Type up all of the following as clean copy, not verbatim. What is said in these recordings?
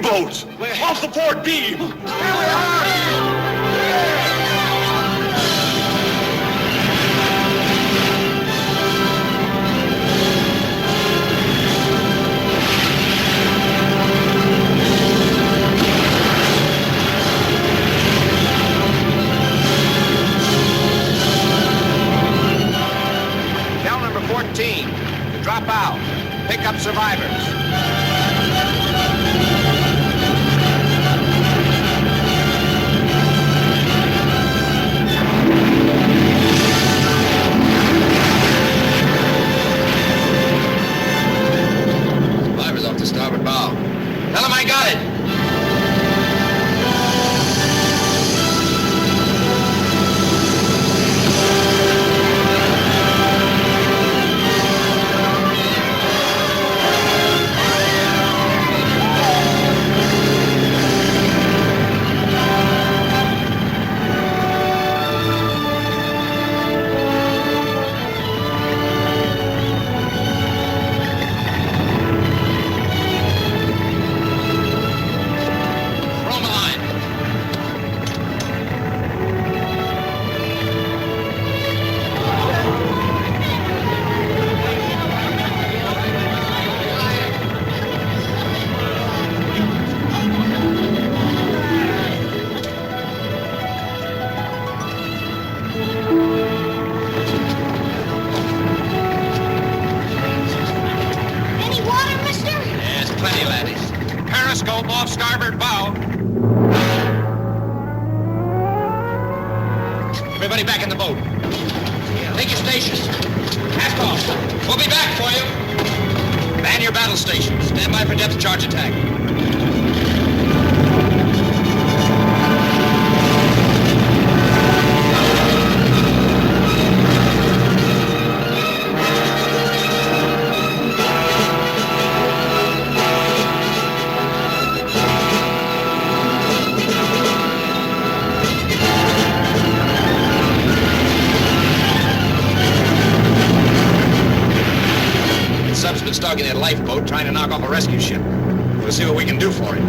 U-boats! Off the port beam! Here we are! Tell number 14 to drop out. Pick up survivors. Survivors off the starboard bow. Tell them I got it. Off starboard bow. Everybody back in the boat. Take your stations. Cast off. We'll be back for you. Man your battle stations. Stand by for depth charge attack. Stuck in that lifeboat trying to knock off a rescue ship. We'll see what we can do for him.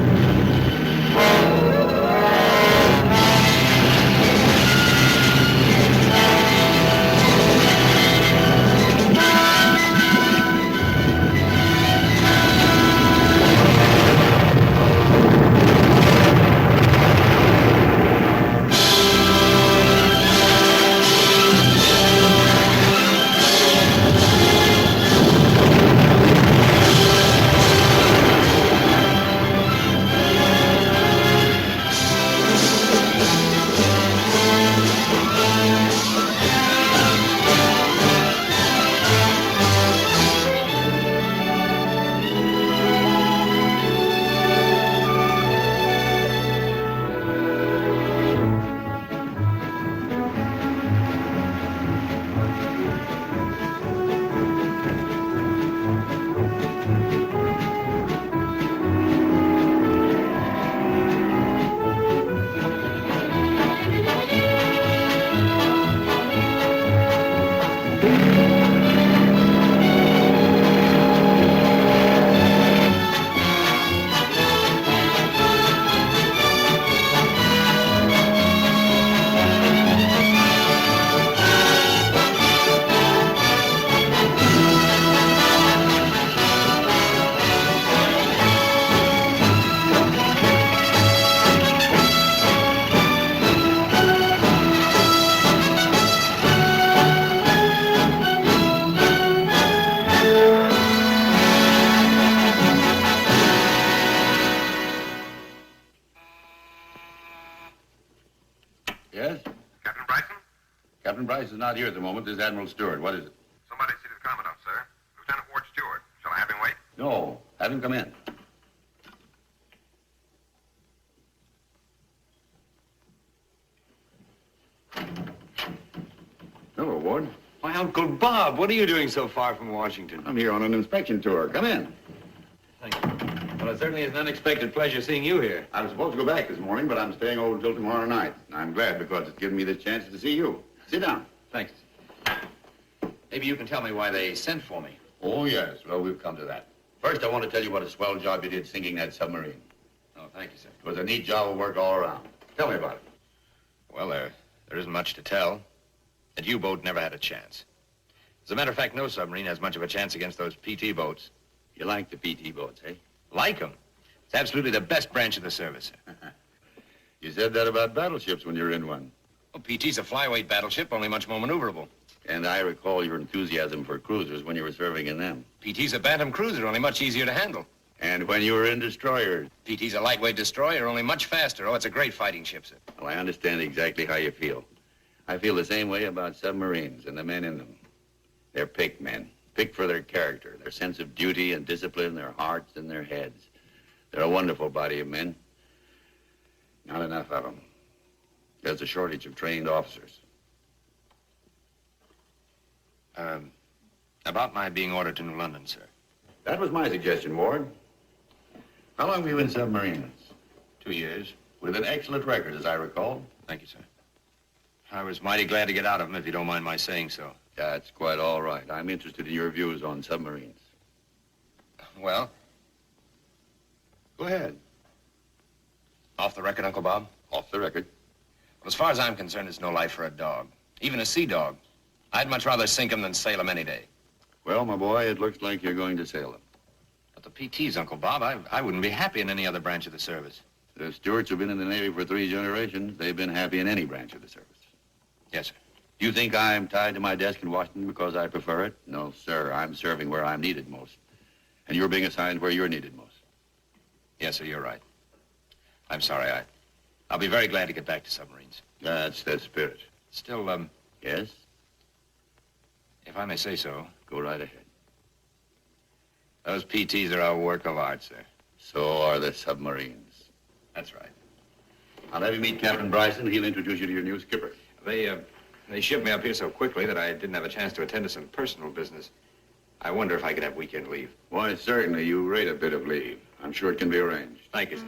Is not here at the moment. This is Admiral Stewart. What is it? Somebody see the Commandant, sir. Lieutenant Ward Stewart. Shall I have him wait? No. Have him come in. Hello, Ward. My Uncle Bob, what are you doing so far from Washington? I'm here on an inspection tour. Come in. Thank you. Well, it certainly is an unexpected pleasure seeing you here. I was supposed to go back this morning, but I'm staying over until tomorrow night. I'm glad because it's given me this chance to see you. Sit down. Thanks. Maybe you can tell me why they sent for me. Oh, yes. Well, we've come to that. First, I want to tell you what a swell job you did sinking that submarine. thank you, sir. It was a neat job of work all around. Tell me about it. Well, there isn't much to tell. That U-boat never had a chance. As a matter of fact, no submarine has much of a chance against those PT boats. You like the PT boats, eh? Like them. It's absolutely the best branch of the service, sir. You said that about battleships when you were in one. Well, PT's a flyweight battleship, only much more maneuverable. And I recall your enthusiasm for cruisers when you were serving in them. PT's a Bantam cruiser, only much easier to handle. And when you were in destroyers. PT's a lightweight destroyer, only much faster. Oh, it's a great fighting ship, sir. Well, I understand exactly how you feel. I feel the same way about submarines and the men in them. They're picked men, picked for their character, their sense of duty and discipline, their hearts and their heads. They're a wonderful body of men. Not enough of them. There's a shortage of trained officers. About my being ordered to New London, sir. That was my suggestion, Ward. How long were you in submarines? 2 years. With an excellent record, as I recall. Thank you, sir. I was mighty glad to get out of them, if you don't mind my saying so. That's quite all right. I'm interested in your views on submarines. Well? Go ahead. Off the record, Uncle Bob? Off the record. Well, as far as I'm concerned, it's no life for a dog. Even a sea dog. I'd much rather sink him than sail him any day. Well, my boy, it looks like you're going to sail them. But the PTs, Uncle Bob, I wouldn't be happy in any other branch of the service. The Stewarts have been in the Navy for 3 generations. They've been happy in any branch of the service. Yes, sir. Do you think I'm tied to my desk in Washington because I prefer it? No, sir. I'm serving where I'm needed most. And you're being assigned where you're needed most. Yes, sir, you're right. I'm sorry, I'll be very glad to get back to submarines. That's the spirit. Still, Yes? if I may say so, Go right ahead. those PTs are a work of art, sir. So are the submarines. That's right. I'll have you meet Captain Bryson. He'll introduce you to your new skipper. They shipped me up here so quickly that I didn't have a chance to attend to some personal business. I wonder if I could have weekend leave. Why, certainly. You rate a bit of leave. I'm sure it can be arranged. Thank you, sir.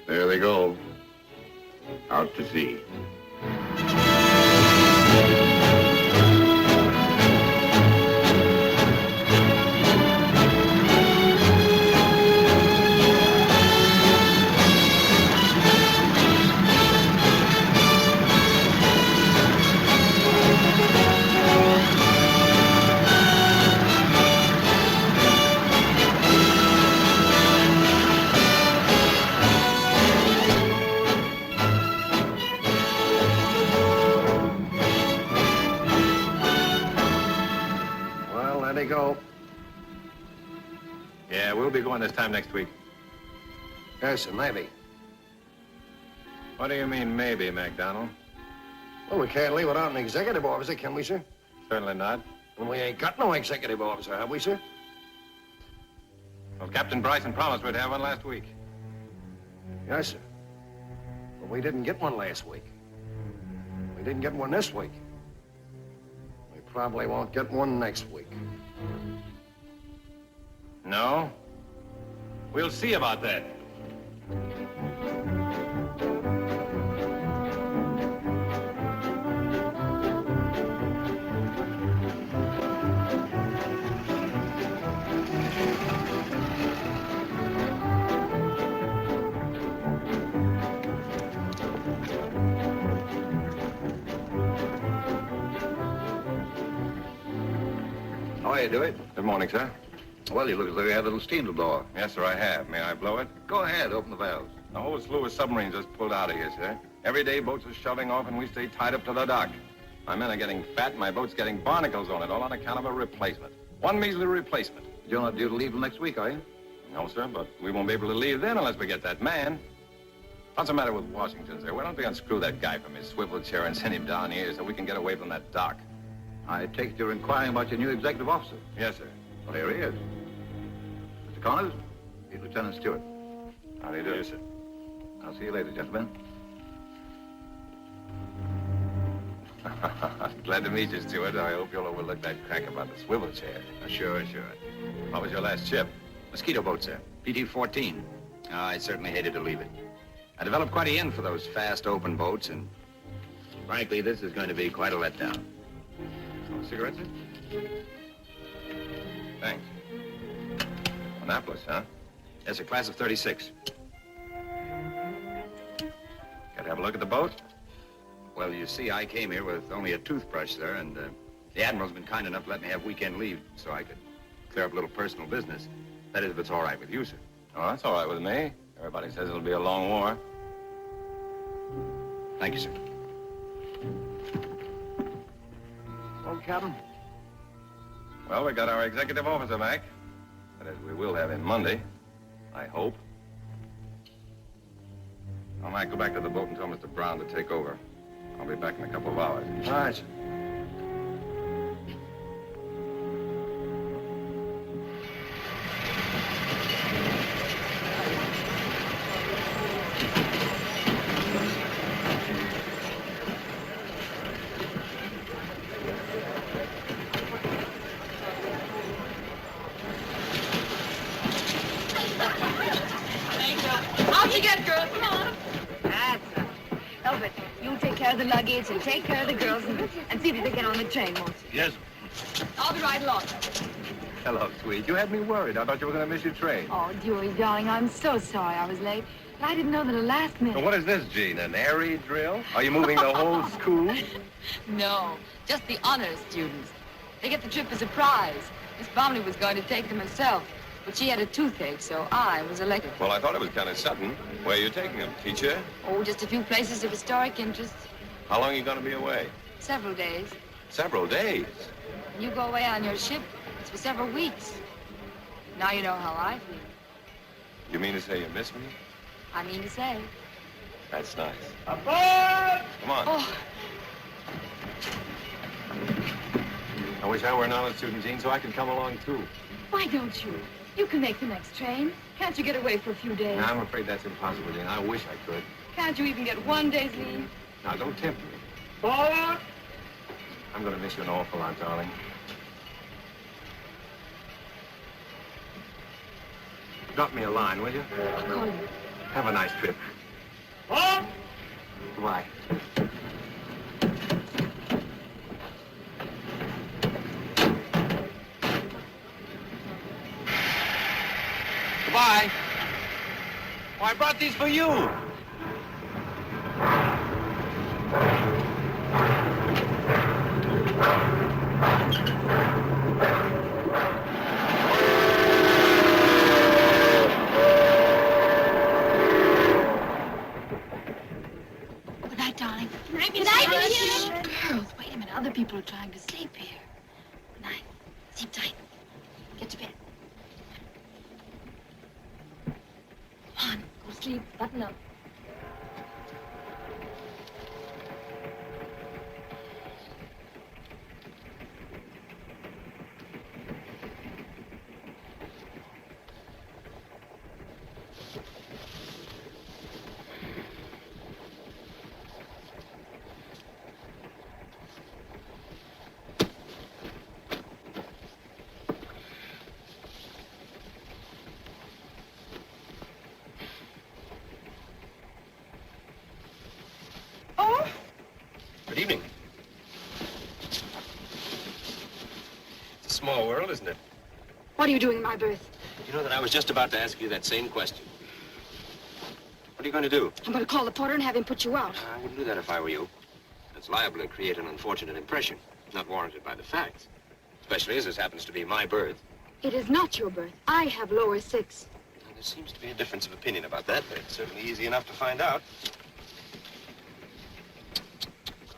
There they go. Out to sea. Well, there they go. Yeah, we'll be going this time next week. Yes, sir, maybe. What do you mean, maybe, MacDonald? Well, we can't leave without an executive officer, can we, sir? Certainly not. And we ain't got no executive officer, have we, sir? Well, Captain Bryson promised we'd have one last week. Yes, sir. But we didn't get one last week. We didn't get one this week. We probably won't get one next week. No? We'll see about that. How are you, Dewey? Good morning, sir. Well, you look as though you have a little steam to blow off. Yes, sir, I have. May I blow it? Go ahead, open the valves. The whole slew of submarines has pulled out of here, sir. Every day, boats are shoving off, and we stay tied up to the dock. My men are getting fat, and my boat's getting barnacles on it, all on account of a replacement. One measly replacement. You're not due to leave till next week, are you? No, sir, but we won't be able to leave then unless we get that man. What's the matter with Washington, sir? Why don't they unscrew that guy from his swivel chair and send him down here so we can get away from that dock? I take it you're inquiring about your new executive officer. Yes, sir. Well, here he is. Mr. Connors, he's Lieutenant Stewart. How do you do, sir? I'll see you later, gentlemen. Glad to meet you, Stewart. I hope you'll overlook that crack about the swivel chair. Sure. What was your last ship? Mosquito boat, sir. PT-14. Oh, I certainly hated to leave it. I developed quite a yen for those fast, open boats, and frankly, this is going to be quite a letdown. Oh, cigarettes, sir? Thanks. Annapolis, huh? Yes, a class of 36. Got to have a look at the boat? Well, you see, I came here with only a toothbrush, sir, and the Admiral's been kind enough to let me have weekend leave so I could clear up a little personal business. That is, if it's all right with you, sir. Oh, that's all right with me. Everybody says it'll be a long war. Thank you, sir. Well, Captain, Well, we got our executive officer back. That is, we will have him Monday. I hope. I might go back to the boat and tell Mr. Brown to take over. I'll be back in a couple of hours. all right, sir. Out you get, girls. Come on. That's right. Alvin, you take care of the luggage and take care of the girls and see that they get on the train, won't you? Yes. I'll be right along. Hello, sweet. You had me worried. I thought you were going to miss your train. Oh, Dewey, darling, I'm so sorry I was late. But I didn't know that at the last minute. So what is this, Jean? An air raid drill? Are you moving the whole school? No, just the honors students. They get the trip as a prize. Miss Bromley was going to take them herself, but she had a toothache, so I was elected. Well, I thought it was kind of sudden. Where are you taking them, teacher? Oh, just a few places of historic interest. How long are you going to be away? Several days. Several days. When you go away on your ship, it's for several weeks. Now you know how I feel. You mean to say you miss me? I mean to say. That's nice. Aboard! Come on. Oh, I wish I were an honor student, Jean, so I could come along, too. why don't you? You can make the next train. Can't you get away for a few days? I'm afraid that's impossible, Jean. I wish I could. Can't you even get one day's leave? Now, don't tempt me. Forward! I'm going to miss you an awful lot, darling. Drop me a line, will you? I'll call you. Have a nice trip. Up! Goodbye. Goodbye. Oh, I brought these for you. Good night, darling. Good night, girls, wait a minute. Other people are trying to sleep here. Good night. Sleep tight. Get to bed. Come on, go sleep. Button up. Good evening. It's a small world, isn't it? What are you doing in my berth? You know that I was just about to ask you that same question. What are you going to do? I'm going to call the porter and have him put you out. I wouldn't do that if I were you. It's liable to create an unfortunate impression, not warranted by the facts. Especially as this happens to be my berth. It is not your berth. I have lower 6. Now, there seems to be a difference of opinion about that, but it's certainly easy enough to find out.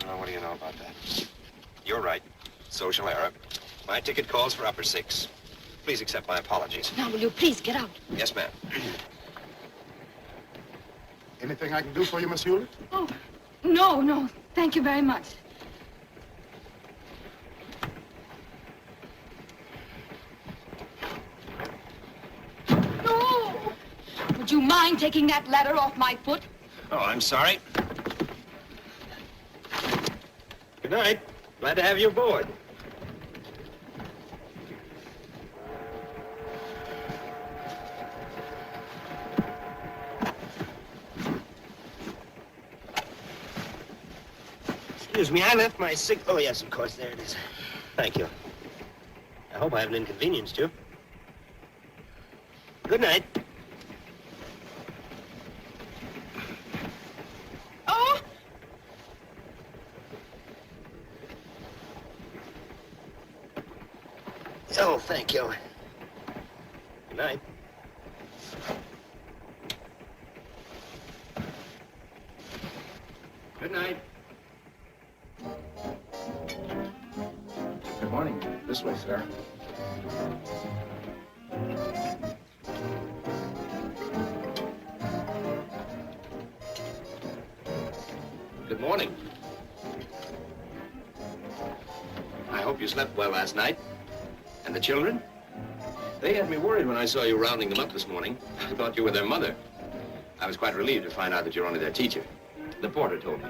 What do you know about that? You're right. Social error. My ticket calls for upper 6. Please accept my apologies. Now, will you please get out? Yes, ma'am. Anything I can do for you, Miss Hewlett? Oh, no. Thank you very much. No! Would you mind taking that ladder off my foot? Oh, I'm sorry. Good night. Glad to have you aboard. Excuse me, I left my Oh, yes, of course, there it is. Thank you. I hope I haven't inconvenienced you. Good night. Oh! Oh, thank you. Good night. Good night. Good morning. This way, sir. Good morning. I hope you slept well last night. And the children? They had me worried when I saw you rounding them up this morning. I thought you were their mother. I was quite relieved to find out that you're only their teacher. The porter told me.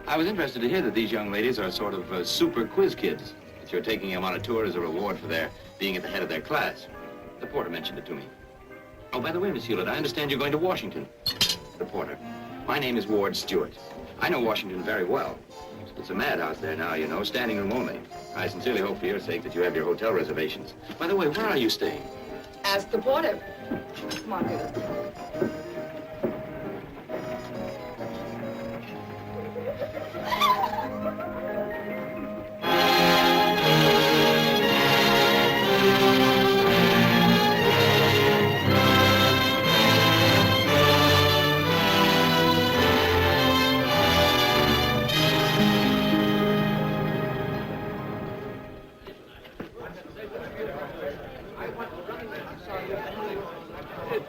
I was interested to hear that these young ladies are sort of super quiz kids, that you're taking them on a tour as a reward for their being at the head of their class. The porter mentioned it to me. Oh, by the way, Miss Hewlett, I understand you're going to Washington. The porter. My name is Ward Stewart. I know Washington very well. It's a madhouse there now, you know, standing room only. I sincerely hope for your sake that you have your hotel reservations. By the way, where are you staying? Ask the porter. Come on, girls.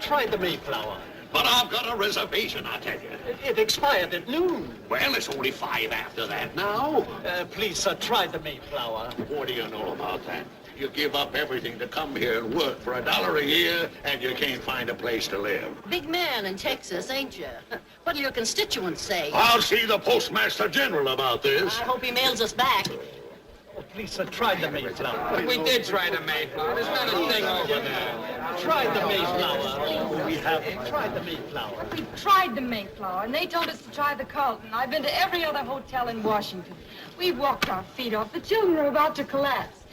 Try the Mayflower. But I've got a reservation, I tell you. It expired at noon. Well, it's only 5 after that now. Please, sir, try the Mayflower. What do you know about that? You give up everything to come here and work for $1 a year, and you can't find a place to live. Big man in Texas, ain't you? What'll your constituents say? I'll see the Postmaster General about this. I hope he mails us back. Oh, please, sir, try the Mayflower. We did try the Mayflower. There's not a thing over there. Try the Mayflower. Oh, we haven't. Try the Mayflower. We tried the Mayflower, and they told us to try the Carlton. I've been to every other hotel in Washington. We walked our feet off. The children are about to collapse.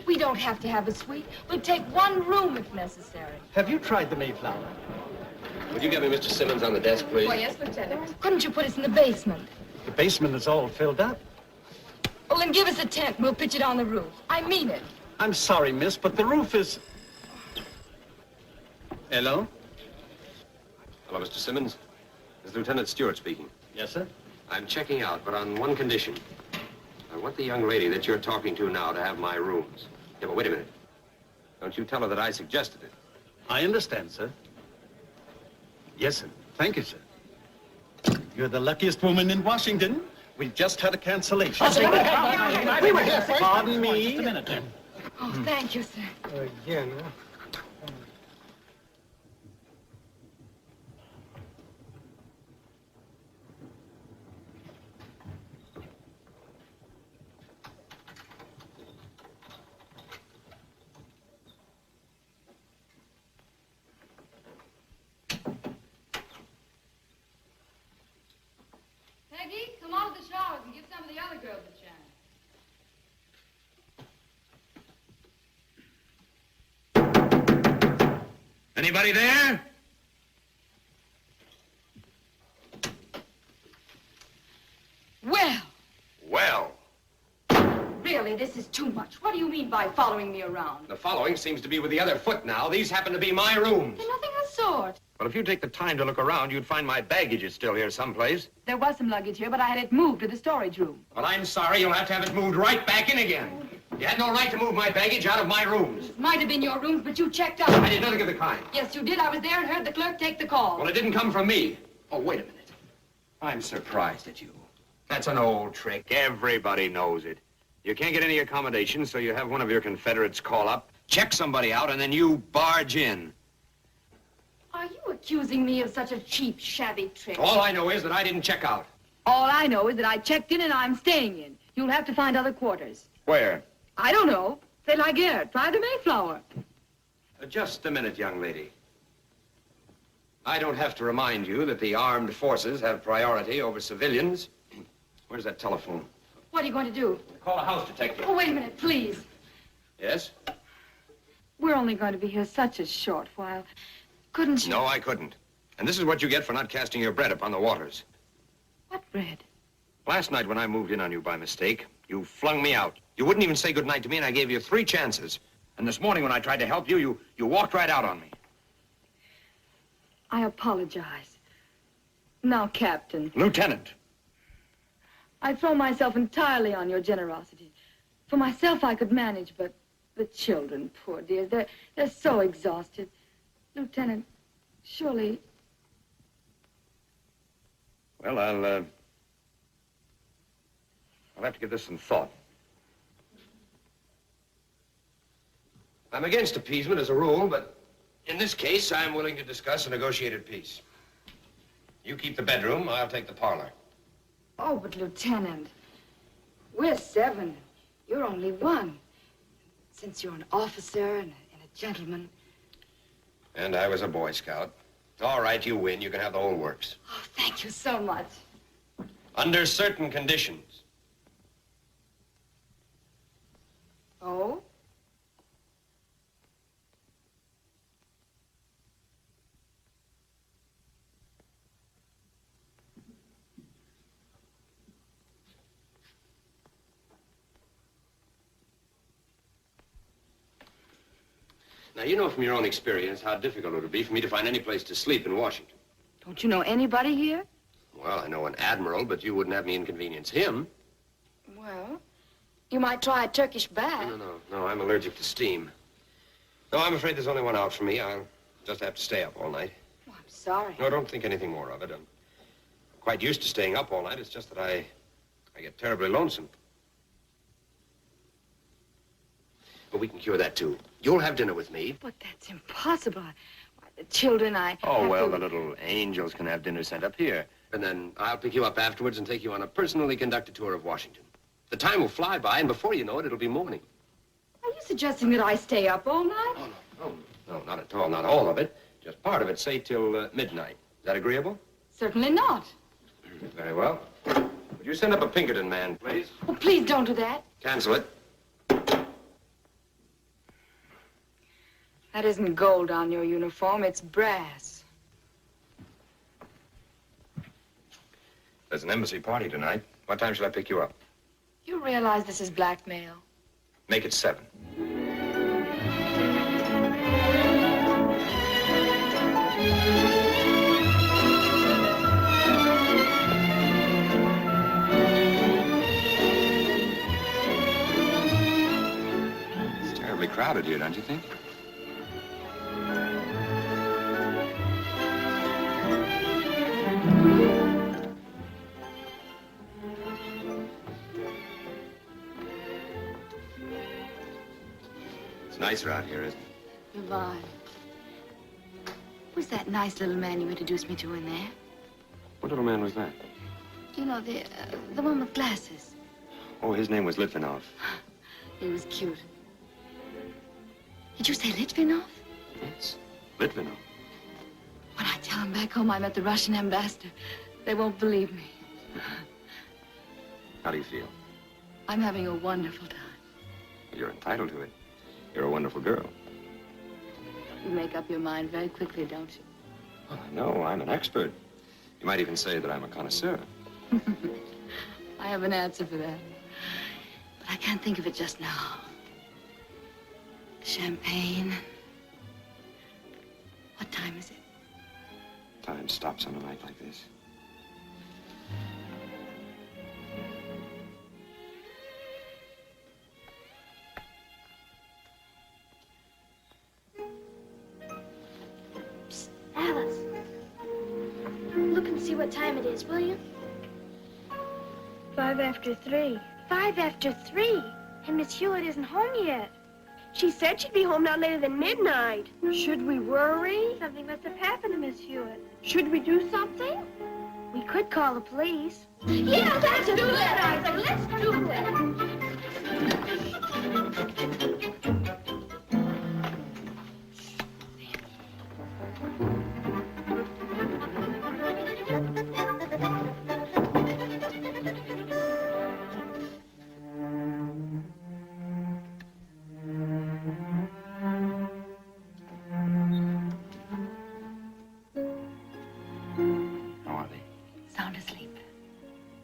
We don't have to have a suite. We'll take one room if necessary. Have you tried the Mayflower? Would you get me Mr. Simmons on the desk, please? Why, yes, Lieutenant. Couldn't you put us in the basement? The basement is all filled up. Well, then give us a tent. We'll pitch it on the roof. I mean it. I'm sorry, miss, but the roof is... Hello? Hello, Mr. Simmons. This is Lieutenant Stewart speaking. Yes, sir? I'm checking out, but on one condition. I want the young lady that you're talking to now to have my rooms. Yeah, but wait a minute. Don't you tell her that I suggested it. I understand, sir. Yes, sir. Thank you, sir. You're the luckiest woman in Washington. We just had a cancellation. We were here first. Pardon me. Just a minute. Oh, thank you, sir. Again, huh? Peggy, come out of the showers and give some of the other girls a chance. Anybody there? Well, Well, really, this is too much. What do you mean by following me around? The following seems to be with the other foot now. These happen to be my rooms. There's nothing of the sort. well, if you take the time to look around, you'd find my baggage is still here someplace. There was some luggage here, but I had it moved to the storage room. Well, I'm sorry. You'll have to have it moved right back in again. You had no right to move my baggage out of my rooms. It might have been your rooms, but you checked out. I did nothing of the kind. Yes, you did. I was there and heard the clerk take the call. Well, it didn't come from me. Oh, wait a minute. I'm surprised at you. That's an old trick. Everybody knows it. You can't get any accommodations, so you have one of your Confederates call up, check somebody out, and then you barge in. Are you accusing me of such a cheap, shabby trick? All I know is that I didn't check out. All I know is that I checked in and I'm staying in. You'll have to find other quarters. Where? I don't know. Say La Guerre. Try the Mayflower. Just a minute, young lady. I don't have to remind you that the armed forces have priority over civilians. Where's that telephone? What are you going to do? Call a house detective. Oh, wait a minute, please. Yes? We're only going to be here such a short while. Couldn't you? No, I couldn't. And this is what you get for not casting your bread upon the waters. What bread? Last night when I moved in on you by mistake, you flung me out. You wouldn't even say goodnight to me, and I gave you 3 chances. And this morning when I tried to help you, you walked right out on me. I apologize. Now, Captain, Lieutenant. I throw myself entirely on your generosity. For myself, I could manage, but the children, poor dears, they're so exhausted. Lieutenant, surely... Well, I'll have to give this some thought. I'm against appeasement as a rule, but in this case, I'm willing to discuss a negotiated peace. You keep the bedroom, I'll take the parlor. Oh, but Lieutenant, we're 7. You're only 1. Since you're an officer and a gentleman. And I was a Boy Scout. All right, you win. You can have the whole works. Oh, thank you so much. Under certain conditions. Oh? Now, you know from your own experience how difficult it would be for me to find any place to sleep in Washington. Don't you know anybody here? Well, I know an admiral, but you wouldn't have me inconvenience him. Well, you might try a Turkish bath. No, I'm allergic to steam. No, I'm afraid there's only one out for me. I'll just have to stay up all night. Oh, I'm sorry. No, don't think anything more of it. I'm quite used to staying up all night. It's just that I get terribly lonesome. But we can cure that, too. You'll have dinner with me. But that's impossible. Why, the children, Oh, well, the little angels can have dinner sent up here. And then I'll pick you up afterwards and take you on a personally conducted tour of Washington. The time will fly by, and before you know it, it'll be morning. Are you suggesting that I stay up all night? Oh, no, not at all. Not all of it. Just part of it, say, till midnight. Is that agreeable? Certainly not. Very well. Would you send up a Pinkerton man, please? Oh, please don't do that. Cancel it. That isn't gold on your uniform, it's brass. There's an embassy party tonight. What time should I pick you up? You realize this is blackmail? Make it 7. It's terribly crowded here, don't you think? It's nicer out here, isn't it? Goodbye. Who's that nice little man you introduced me to in there? What little man was that? You know, the one with glasses. Oh, his name was Litvinov. He was cute. Did you say Litvinov? Yes, Litvinov. When I tell them back home I met the Russian ambassador, they won't believe me. How do you feel? I'm having a wonderful time. You're entitled to it. You're a wonderful girl. You make up your mind very quickly, don't you? Well, I know. I'm an expert. You might even say that I'm a connoisseur. I have an answer for that. But I can't think of it just now. Champagne. What time is it? Time stops on a night like this. Psst, Alice. Look and see what time it is, will you? 5 after 3. 5 after 3. And Miss Hewlett isn't home yet. She said she'd be home not later than midnight. Should we worry? Something must have happened to Miss Hewitt. Should we do something? We could call the police. Yeah, let's do that, Isaac. Let's do that.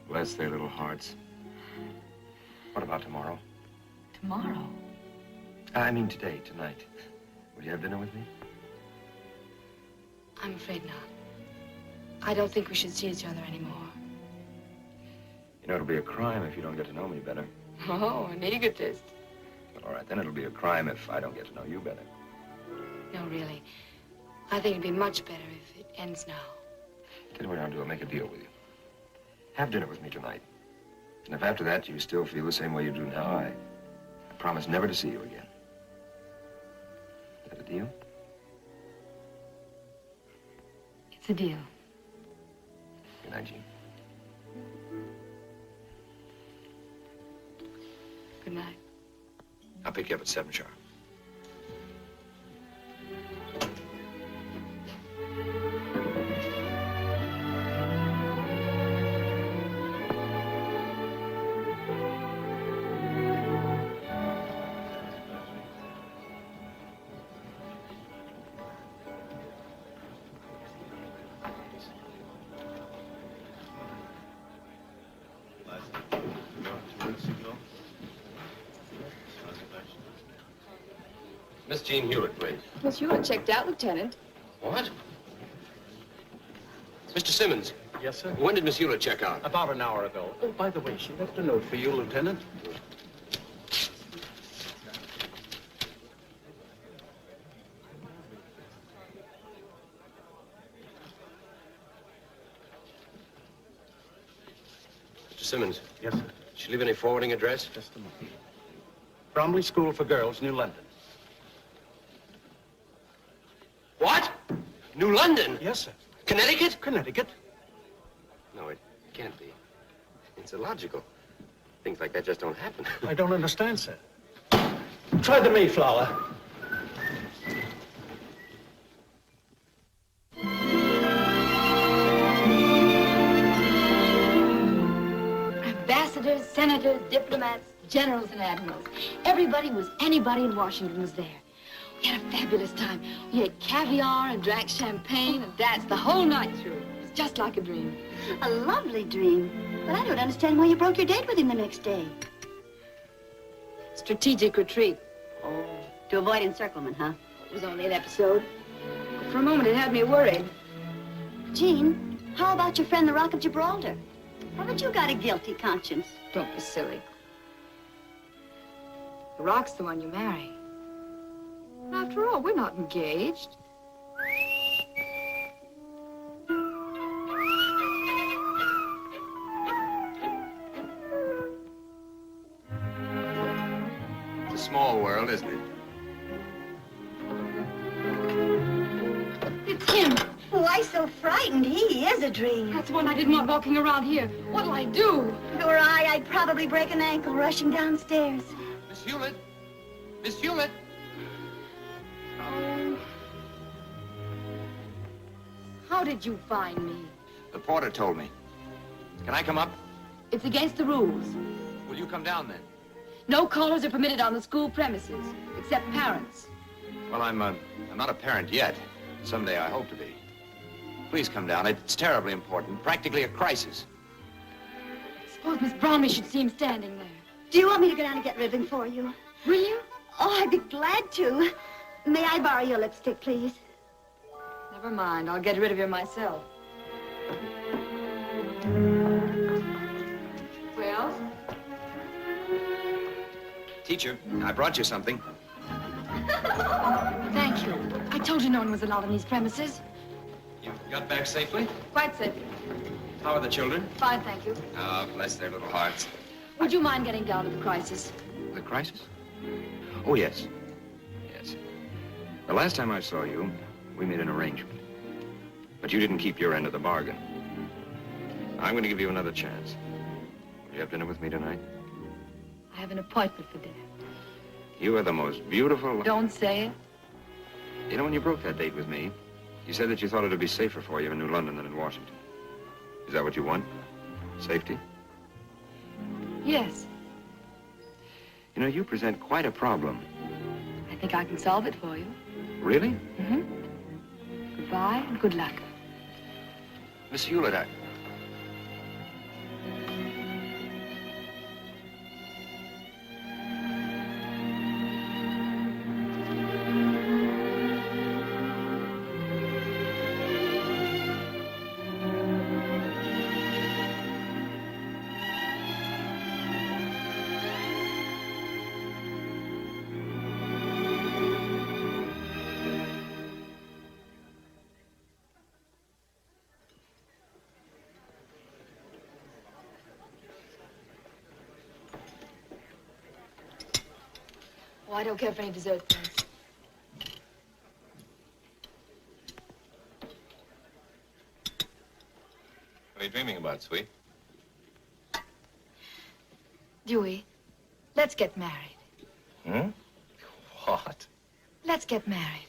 Bless their little hearts. What about tomorrow? Tomorrow? I mean today, tonight. Will you have dinner with me? I'm afraid not. I don't think we should see each other anymore. You know, it'll be a crime if you don't get to know me better. Oh, an egotist. Well, all right, then it'll be a crime if I don't get to know you better. No, really. I think it'd be much better if it ends now. Tell you what I'll do. I'll make a deal with you. Have dinner with me tonight. And if after that you still feel the same way you do now, I promise never to see you again. Is that a deal? It's a deal. Good night, Jean. Good night. I'll pick you up at 7 sharp. Miss Jean Hewlett, please. Miss Hewlett checked out, Lieutenant. What? Mr. Simmons. Yes, sir? When did Miss Hewlett check out? About an hour ago. Oh, by the way, she left a note for you, Lieutenant. Mr. Simmons. Yes, sir. Did she leave any forwarding address? Just a moment. Bromley School for Girls, New London. What? New London? Yes, sir. Connecticut? Connecticut. No, it can't be. It's illogical. Things like that just don't happen. I don't understand, sir. Try the Mayflower. Ambassadors, senators, diplomats, generals, and admirals. Everybody was anybody in Washington was there. We had a fabulous time. We had caviar and drank champagne and danced the whole night through. It was just like a dream. A lovely dream. But I don't understand why you broke your date with him the next day. Strategic retreat. Oh, to avoid encirclement, huh? It was only an episode. But for a moment, it had me worried. Jean, how about your friend, the Rock of Gibraltar? Haven't you got a guilty conscience? Don't be silly. The Rock's the one you marry. After all, we're not engaged. It's a small world, isn't it? It's him. Why so frightened? He is a dream. That's the one I didn't want walking around here. What'll I do? Were I'd probably break an ankle rushing downstairs. Miss Hewlett? Miss Hewlett? Oh. How did you find me? The porter told me. Can I come up? It's against the rules. Will you come down then? No callers are permitted on the school premises, except parents. Well, I'm not a parent yet. Someday I hope to be. Please come down. It's terribly important. Practically a crisis. Suppose Miss Bromley should see him standing there. Do you want me to go down and get ribbon for you? Will you? Oh, I'd be glad to. May I borrow your lipstick, please? Never mind. I'll get rid of you myself. Well? Teacher, I brought you something. Thank you. I told you no one was allowed on these premises. You got back safely? Quite safely. How are the children? Fine, thank you. Oh, bless their little hearts. Would you mind getting down to the crisis? The crisis? Oh, yes. Yes. The last time I saw you, we made an arrangement. But you didn't keep your end of the bargain. I'm going to give you another chance. Will you have dinner with me tonight? I have an appointment for dinner. You are the most beautiful... Don't say it. You know, when you broke that date with me, you said that you thought it would be safer for you in New London than in Washington. Is that what you want? Safety? Yes. You know, you present quite a problem. I think I can solve it for you. Really? Mm-hmm. Goodbye and good luck. Miss Hewlett, Oh, I don't care for any dessert, thanks. What are you dreaming about, sweet? Dewey, let's get married. Hmm? What? Let's get married.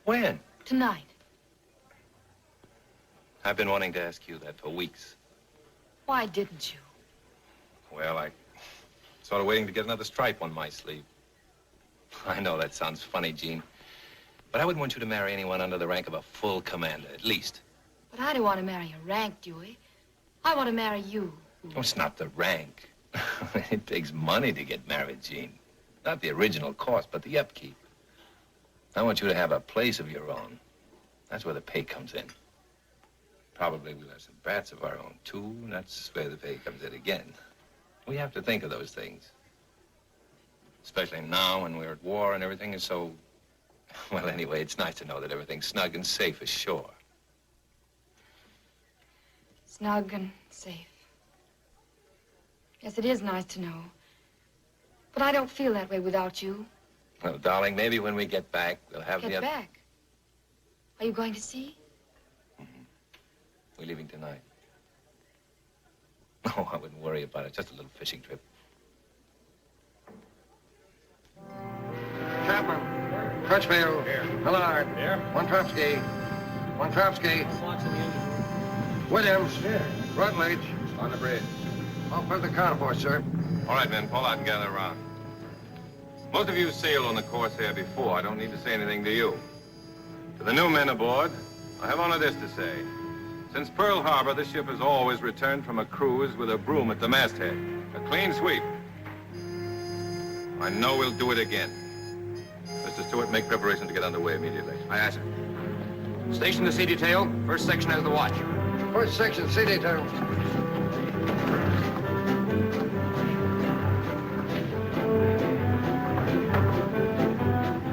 When? Tonight. I've been wanting to ask you that for weeks. Why didn't you? Well, I sort of waiting to get another stripe on my sleeve. I know that sounds funny, Jean, but I wouldn't want you to marry anyone under the rank of a full commander, at least. But I don't want to marry a rank, Dewey. I want to marry you. Oh, it's not the rank. It takes money to get married, Jean. Not the original cost, but the upkeep. I want you to have a place of your own. That's where the pay comes in. Probably we'll have some brats of our own, too, and that's where the pay comes in again. We have to think of those things. Especially now when we're at war and everything is so... Well, anyway, it's nice to know that everything's snug and safe ashore. Snug and safe. Yes, it is nice to know. But I don't feel that way without you. Well, darling, maybe when we get back, we'll have Get back? Are you going to sea? We're leaving tonight. Oh, I wouldn't worry about it. Just a little fishing trip. Chapman. Crutchfield. Here. Millard. Here. One Tropsky. One Tropsky. Williams. Here. Rutledge. On the bridge. Off for the carnivore, sir. All right, men, pull out and gather around. Most of you sailed on the Corsair before. I don't need to say anything to you. To the new men aboard, I have only this to say. Since Pearl Harbor, this ship has always returned from a cruise with a broom at the masthead. A clean sweep. I know we'll do it again. Mr. Stewart, make preparations to get underway immediately. Aye, aye, sir. Station the sea detail. First section has the watch. First section, sea detail.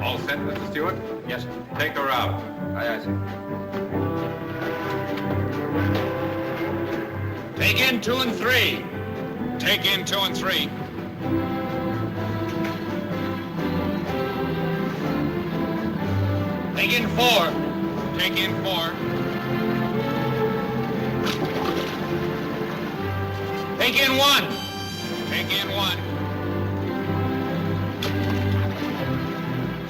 All set, Mr. Stewart? Yes, sir. Take her out. Aye, aye, sir. Take in 2 and 3. Take in 2 and 3. Take in 4. Take in 4. Take in 1. Take in 1.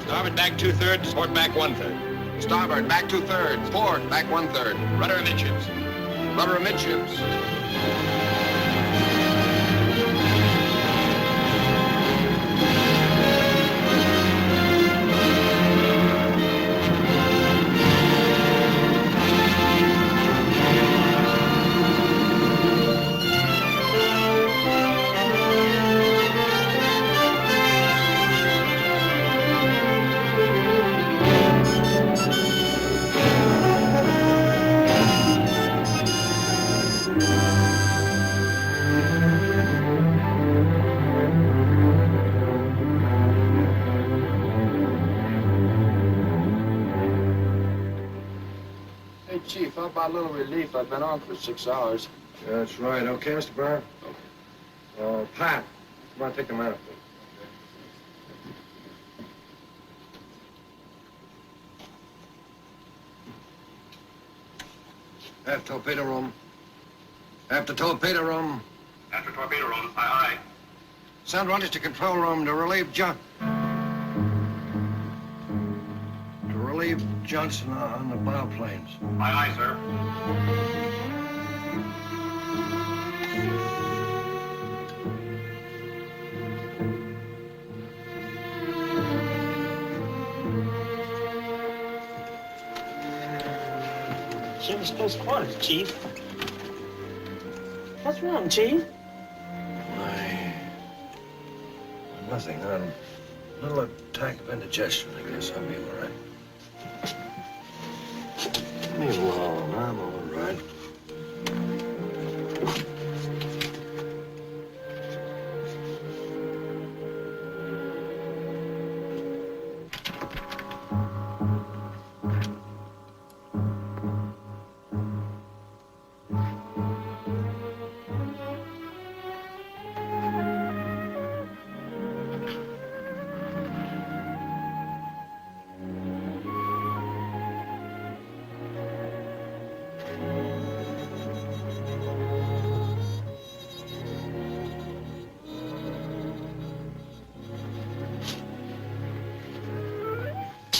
Starboard back 2/3, port back 1/3. Starboard, back 2/3. Port, back 1/3. Rudder amidships. Rudder amidships. Hey, Chief, how about a little relief? I've been on for 6 hours. That's right. Okay, Mr. Brown? Pat, come on, take the man up, please. Have torpedo room. After torpedo room. After torpedo room, aye, aye. Send runners to control room to relieve Johnson on the bioplanes. Aye, aye, sir. Jim's close quarters, Chief. What's wrong, Chief? Nothing. A little attack of indigestion. I guess I'll be all right. Leave me alone. I'm all right.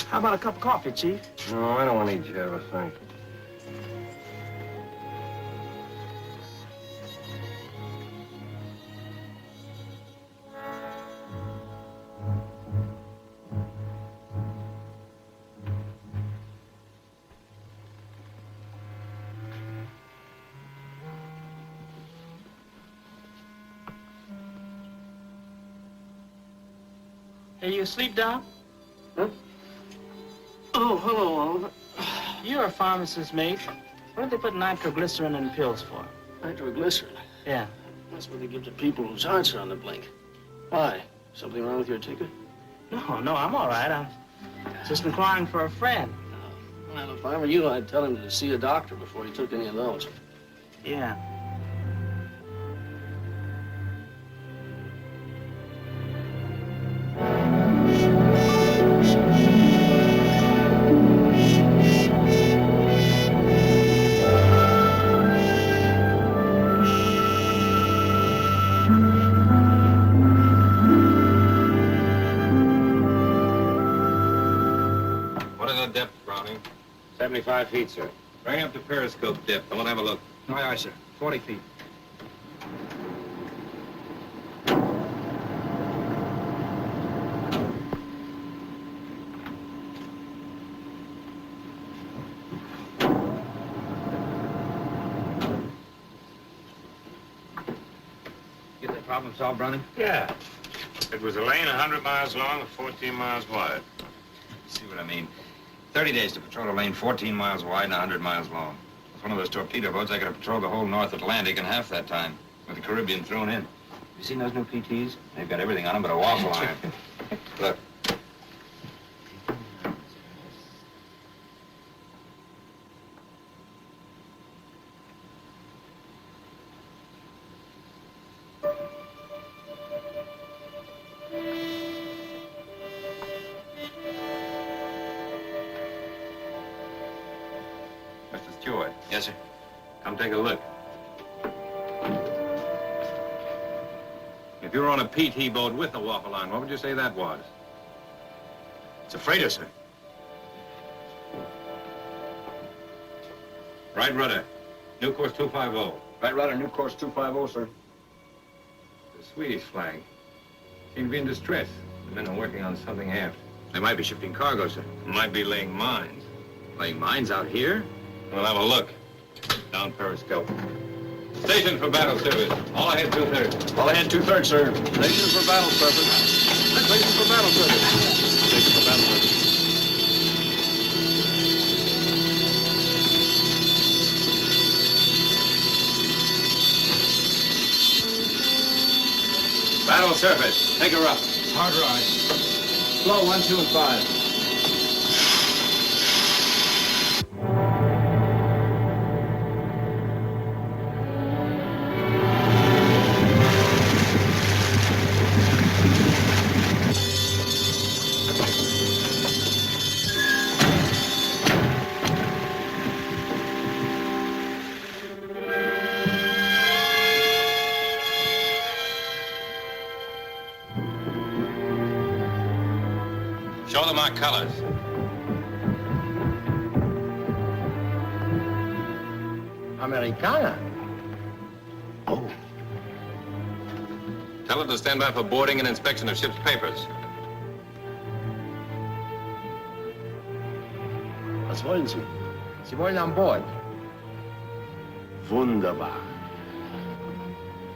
How about a cup of coffee, Chief? No, I don't want to eat you ever think. Are you asleep, Doc? Huh? Oh, hello, Alvin. You're a pharmacist's mate. What did they put nitroglycerin in pills for? Nitroglycerin? Yeah. That's what they give to people whose hearts are on the blink. Why? Something wrong with your ticker? No, I'm all right. I'm just inquiring for a friend. Well, if I were you, I'd tell him to see a doctor before he took any of those. Yeah. What is the depth, Browning? 75 feet, sir. Bring up the periscope depth. I want to have a look. Aye, aye, sir. 40 feet. Get that problem solved, Browning? Yeah. It was a lane 100 miles long and 14 miles wide. See what I mean? 30 days to patrol a lane 14 miles wide and 100 miles long. With one of those torpedo boats, I could have patrolled the whole North Atlantic in half that time, with the Caribbean thrown in. You seen those new PTs? They've got everything on them but a waffle iron. Look. Mr. Stewart. Yes, sir. Come take a look. If you were on a PT boat with a waffle iron, what would you say that was? It's a freighter, sir. Right rudder. New course 250. Right rudder, new course 250, sir. The Swedish flag. Seem to be in distress. The men are working on something aft. They might be shifting cargo, sir. Might be laying mines. Laying mines out here? We'll have a look. Down periscope. Station for battle service. All ahead 2/3. All ahead 2/3, sir. Station for battle service. Station for battle service. Station for battle service. Battle surface. Take her up. Hard ride. Slow 1, 2, and 5. them our colors. Americana? Oh. Tell them to stand by for boarding and inspection of ship's papers. Was wollen Sie? Sie wollen an Bord? Wunderbar.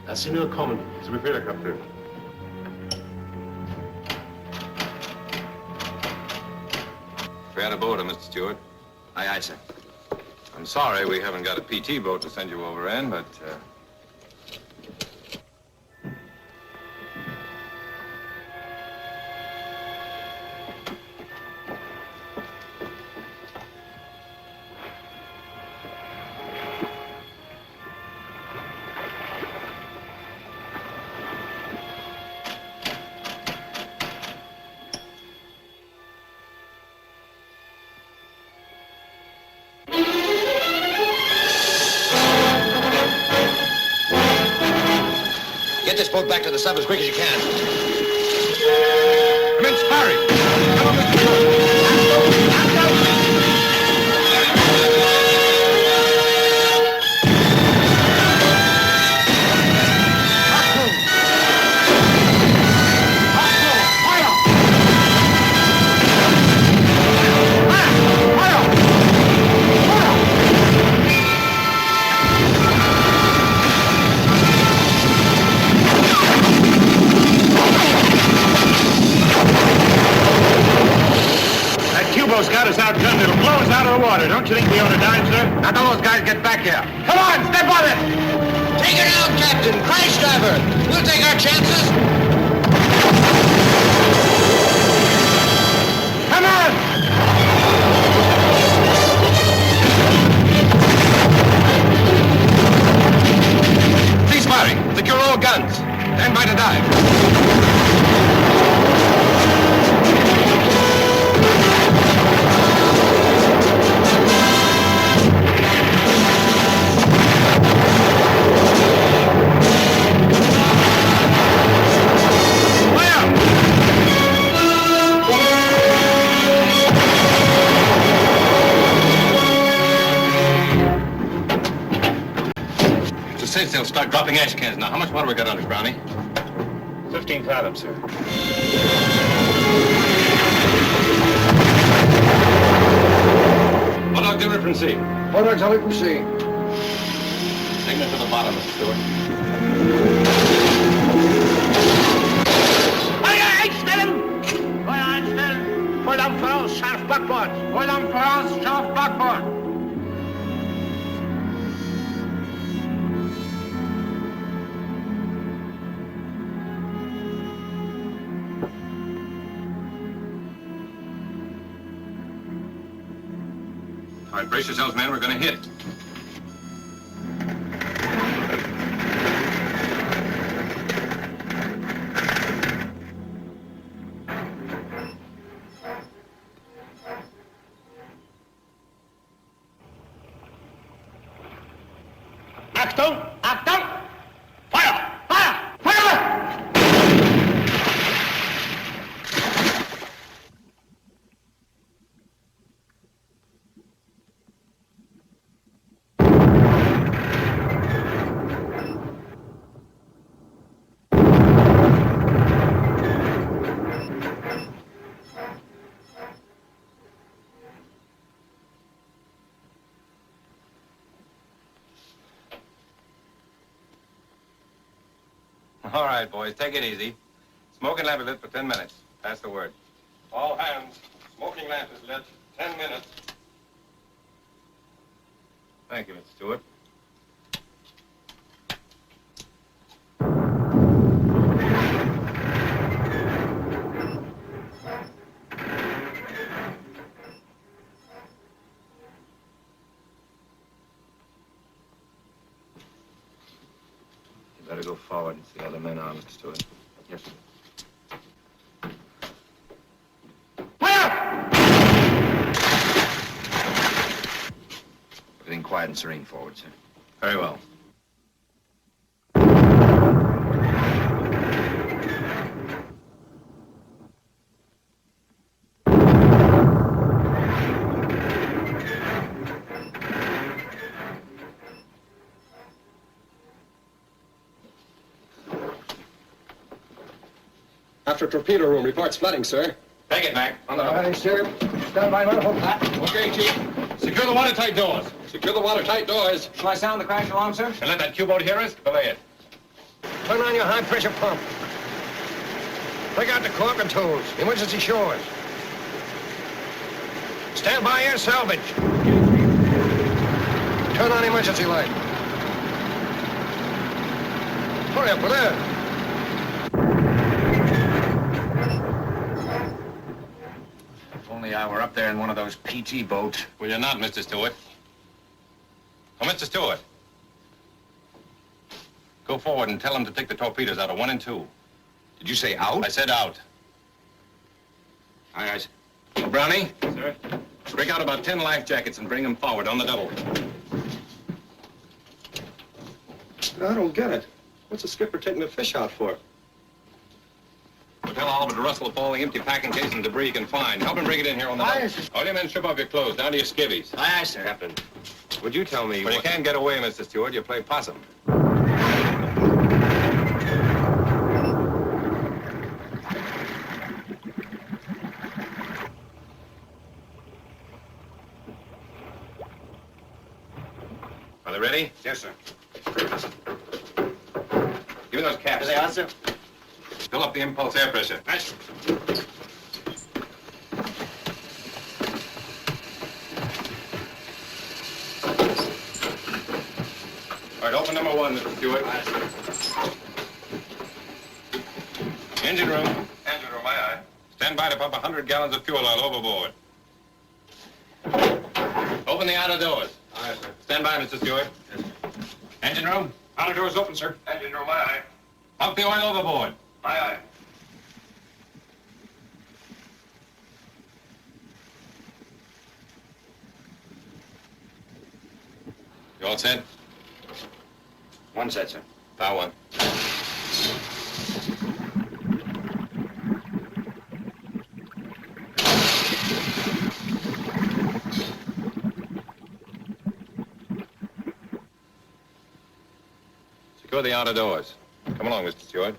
Lass Sie nur kommen. Zu Befehl, Kapitän. Fair to board, Mr. Stewart. Aye, aye, sir. I'm sorry we haven't got a PT boat to send you over in, but Get this boat back to the sub as quick as you can. commence firing. Come on, Mr. Stewart. U-boat's got us outgunned. It'll blow us out of the water. Don't you think we ought to dive, sir? Now, those guys get back here. Come on, step on it! Take it out, Captain. Crash driver. We'll take our chances. Come on! Cease firing. Secure all guns. Stand by to dive. Safe they'll start dropping ash cans now. How much water we got on us, Brownie? 15 fathoms, sir. Bulldog delivered from sea. Bulldog's only from sea. Signal to the bottom, Mr. Stewart. Feuer einstellen! Feuer einstellen! Volldampf voraus, scharf Backbord! Volldampf voraus, scharf Backbord! All right, brace yourselves, men. We're going to hit. Achtung! Achtung! Feuer! Feuer! Feuer! All right, boys, take it easy. Smoking lamp is lit for 10 minutes. Pass the word. All hands, smoking lamp is lit. 10 minutes. Thank you, Mr. Stewart. You better go forward and see how the men are, Mr. Stewart. Yes, sir. Everything quiet and serene forward, sir. Very well. After torpedo room, reports flooding, sir. Take it, Mac. On the All right, sir. Stand by, man. Hold that. Okay, Chief. Secure the watertight doors. Secure the watertight doors. Shall I sound the crash alarm, sir? And let that Q-boat hear us? Belay it. Turn on your high-pressure pump. Take out the caulk and tools. Emergency shores. Stand by air salvage. Turn on emergency light. Hurry up with that. If only I were up there in one of those PT boats. Well, you're not, Mr. Stewart. Oh, Mr. Stewart. Go forward and tell them to take the torpedoes out of 1 and 2. Did you say out? I said out. Aye, aye. Well, Brownie, Sir? break out about 10 life jackets and bring them forward on the double. I don't get it. What's the skipper taking the fish out for? Well, tell Alvin to rustle up all the empty packing case and debris he can find. Help him bring it in here on the double. All your men strip off your clothes, down to your skivvies. Aye, aye, sir. Captain, Would you tell me when you can't get away, Mr. Stewart, you play possum. Are they ready? Yes, sir. Give me those caps. There they are, sir. Fill up the impulse air pressure. Right. All right, open number 1, Mr. Stewart. Engine room. Engine room, aye, aye. Stand by to pump 100 gallons of fuel oil overboard. Open the outer doors. Aye, sir. Stand by, Mr. Stewart. Engine room. Outer door's open, sir. Engine room, aye, aye. Pump the oil overboard. Aye, aye. You all set? One set, sir. Power 1. Secure the outer doors. Come along, Mr. Stewart.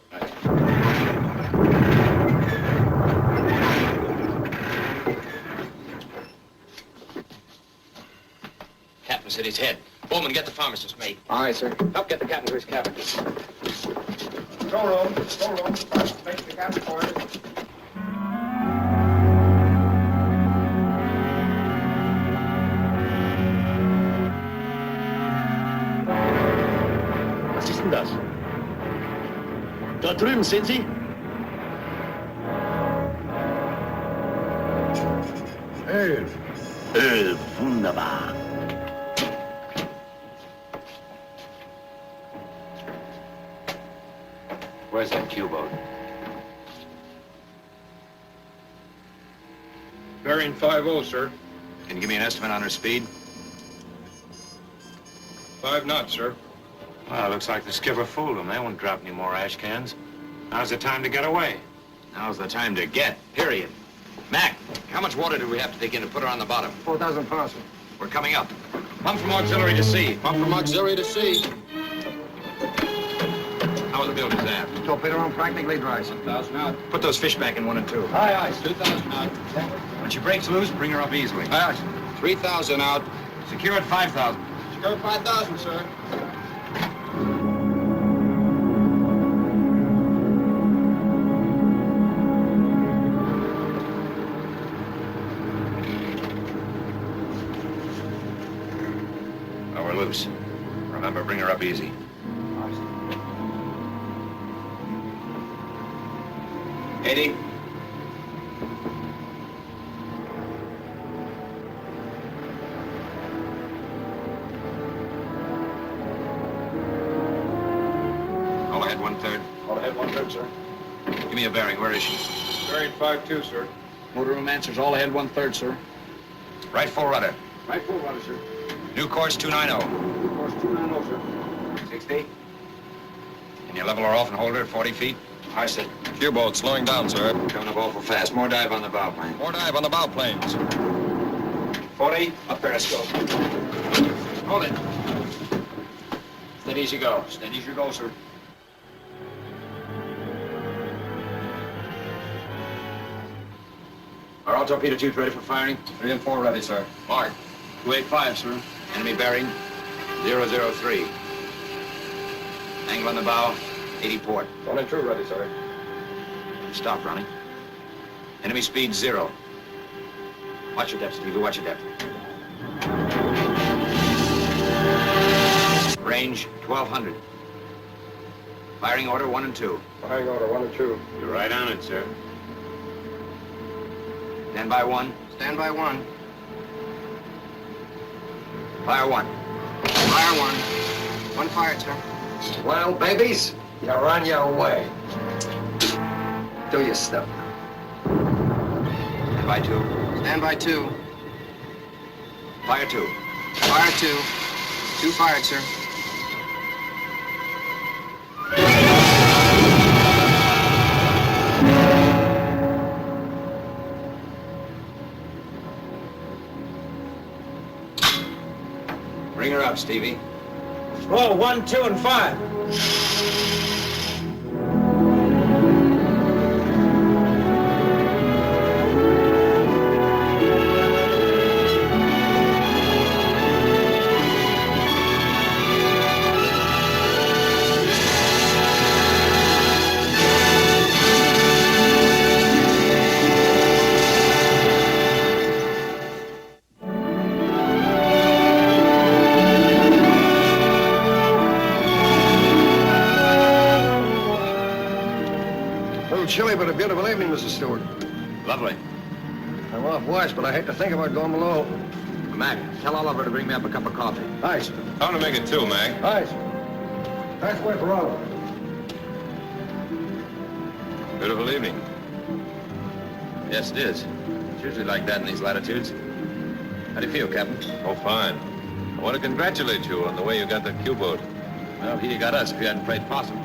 Captain said his head. Bowman, get the pharmacist, mate. Aye, sir. Help get the captain to his cabin. Go room. Make the captain for it. Was ist denn das? Dort drüben, sehen Sie? Öl. Öl, wunderbar. Where's that Q-boat? Bearing 50, sir. Can you give me an estimate on her speed? 5 knots, sir. Well, looks like the skipper fooled him. They won't drop any more ash cans. Now's the time to get away. Now's the time to get, period. Mac, how much water do we have to take in to put her on the bottom? 4,000 pounds, sir. We're coming up. Pump from auxiliary to sea. Pump from auxiliary to sea. How are the buildings aft? Torpedo room practically dry, sir. 1,000 out. Put those fish back in 1 and 2. Aye, aye, sir. 2,000 out. When she breaks loose, bring her up easily. Aye, aye, sir. 3,000 out. Secure at 5,000. Secure 5,000, sir. Now we're loose. Remember, bring her up easy. 80. All ahead 1/3. All ahead 1/3, sir. Give me a bearing. Where is she? Bearing 52, sir. Motor room answers all ahead 1/3, sir. Right full rudder. Right full rudder, sir. New course 290. Course 290, sir. 60. Can you level her off and hold her at 40 feet? I said. Q-boat slowing down, sir. Coming up awful fast. More dive on the bow plane. More dive on the bow planes. 40. Up periscope. Hold it. Steady as you go. Steady as you go, sir. Are all torpedo tubes ready for firing? 3 and 4 ready, sir. Mark. 285, sir. Enemy bearing 003. Angle on the bow, 80 port. 1 and 2 ready, sir. Stop running. Enemy speed 0. Watch your depth, Stevie. Watch your depth. Range 1200. Firing order 1 and 2. Firing order 1 and 2. You're right on it, sir. Stand by 1. Stand by 1. Fire 1. Fire 1. 1 fired, sir. Well, babies, you're on your way. Do your stuff. Stand by 2. Stand by 2. Fire 2. Fire 2. 2 fired, sir. Bring her up, Stevie. Roll 1, 2, and 5. Chilly, but a beautiful evening, Mrs. Stewart. Lovely. I'm off watch, but I hate to think about going below. Mac, tell Oliver to bring me up a cup of coffee. Aye, sir. Tell him to make it 2, Mac. Aye, sir. That's way for Oliver. Beautiful evening. Yes, it is. It's usually like that in these latitudes. How do you feel, Captain? Oh, fine. I want to congratulate you on the way you got the Q-boat. Well, he got us if you hadn't played possum.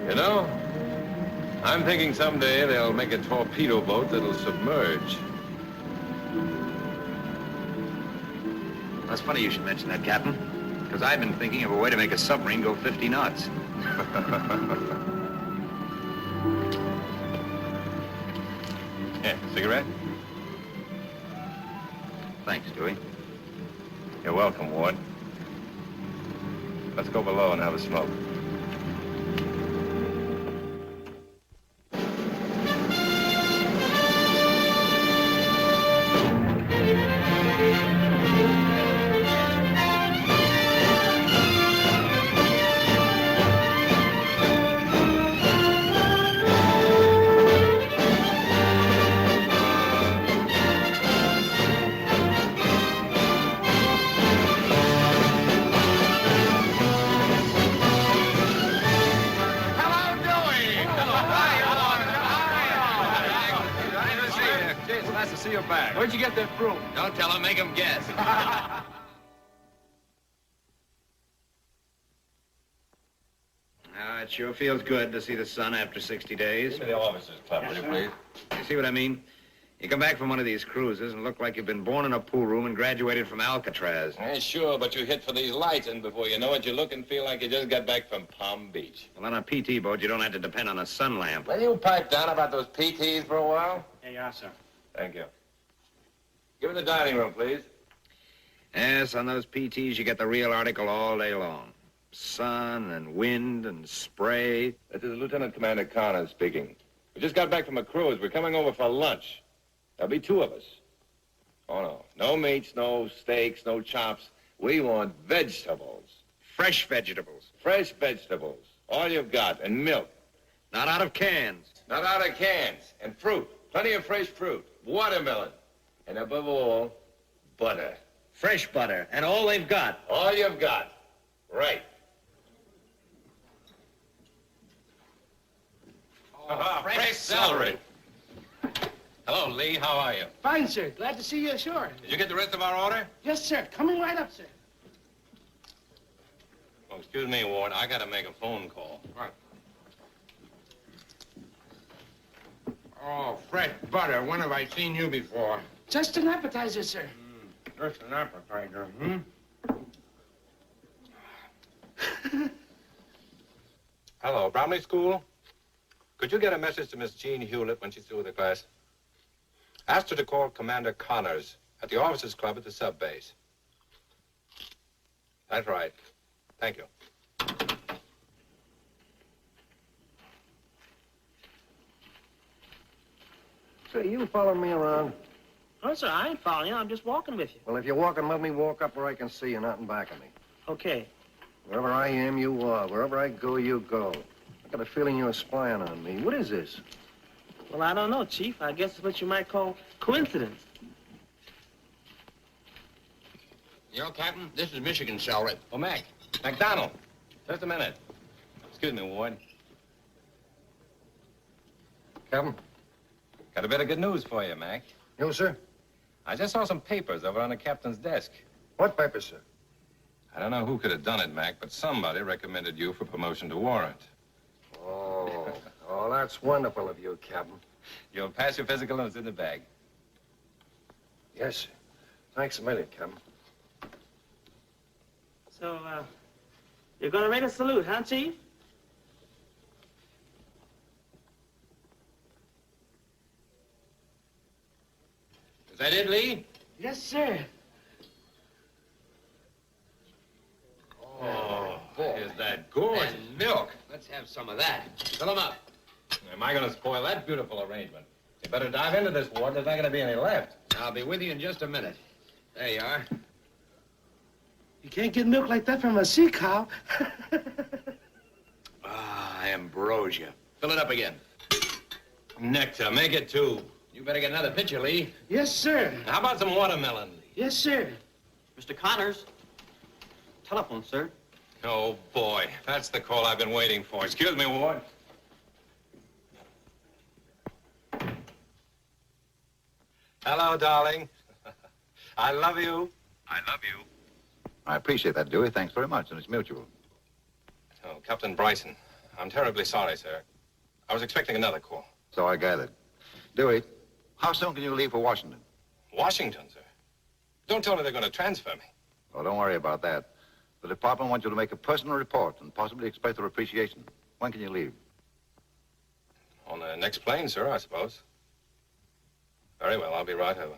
You know, I'm thinking someday they'll make a torpedo boat that'll submerge. That's funny you should mention that, Captain. Because I've been thinking of a way to make a submarine go 50 knots. Yeah, cigarette? Thanks, Dewey. You're welcome, Ward. Let's go below and have a smoke. Where'd you get that broom? Don't tell him, make him guess. It sure feels good to see the sun after 60 days. Give me the officer's club, will you, please? You see what I mean? You come back from one of these cruises and look like you've been born in a pool room and graduated from Alcatraz. Yeah, sure, but you hit for these lights, and before you know it, you look and feel like you just got back from Palm Beach. Well, on a PT boat, you don't have to depend on a sun lamp. Will you pipe down about those PTs for a while? Hey, yeah, sir. Thank you. Give me the dining room, please. Yes, on those PTs, you get the real article all day long. Sun and wind and spray. This is Lieutenant Commander Connors speaking. We just got back from a cruise. We're coming over for lunch. There'll be 2 of us. Oh, no. No meats, no steaks, no chops. We want vegetables. Fresh vegetables. Fresh vegetables. All you've got. And milk. Not out of cans. Not out of cans. And fruit. Plenty of fresh fruit. Watermelon. And above all, butter. Fresh butter. And all they've got. All you've got. Right. Fresh celery. Hello, Lee. How are you? Fine, sir. Glad to see you ashore. Did you get the rest of our order? Yes, sir. Coming right up, sir. Oh, excuse me, Ward. I got to make a phone call. Right. Oh, fresh butter. When have I seen you before? Just an appetizer, sir. Just an appetizer, Hello, Bromley School? Could you get a message to Miss Jean Hewlett when she's through with the class? Ask her to call Commander Connors at the officers' club at the sub base. That's right. Thank you. Say, you following me around? No, sir, I ain't following you. I'm just walking with you. Well, if you're walking, let me walk up where I can see you, not in back of me. Okay. Wherever I am, you are. Wherever I go, you go. I got a feeling you're spying on me. What is this? Well, I don't know, Chief. I guess it's what you might call coincidence. You know, Captain, this is Michigan salary. Oh, Mac. McDonald. Just a minute. Excuse me, Ward. Captain? Got a bit of good news for you, Mac. You, sir? I just saw some papers over on the captain's desk. What papers, sir? I don't know who could have done it, Mac, but somebody recommended you for promotion to warrant. Oh, oh, that's wonderful of you, Captain. You'll pass your physical and it's in the bag. Yes, sir. Thanks a million, Captain. So, you're gonna rate a salute, huh, Chief? Is that it, Lee? Yes, sir. Oh, boy, is that gorgeous. And milk. Let's have some of that. Fill 'em up. Am I going to spoil that beautiful arrangement? You better dive into this, Ward. There's not going to be any left. I'll be with you in just a minute. There you are. You can't get milk like that from a sea cow. Ah, ambrosia. Fill it up again. Nectar, make it 2. You better get another pitcher, Lee. Yes, sir. How about some watermelon? Yes, sir. Mr. Connors. Telephone, sir. Oh, boy. That's the call I've been waiting for. Excuse me, Ward. Hello, darling. I love you. I love you. I appreciate that, Dewey. Thanks very much, and it's mutual. Oh, Captain Bryson, I'm terribly sorry, sir. I was expecting another call. So I gathered. Dewey, how soon can you leave for Washington? Washington, sir? Don't tell me they're going to transfer me. Oh, don't worry about that. The department wants you to make a personal report and possibly express their appreciation. When can you leave? On the next plane, sir, I suppose. Very well, I'll be right over.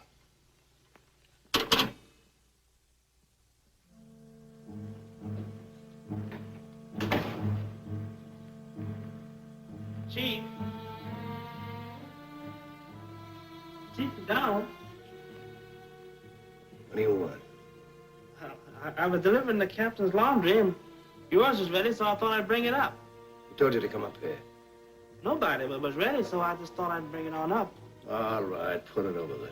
Chief. Chief McDonald. What do you want? I was delivering the captain's laundry, and yours was ready, so I thought I'd bring it up. Who told you to come up here? Nobody was ready, so I just thought I'd bring it on up. All right, put it over there.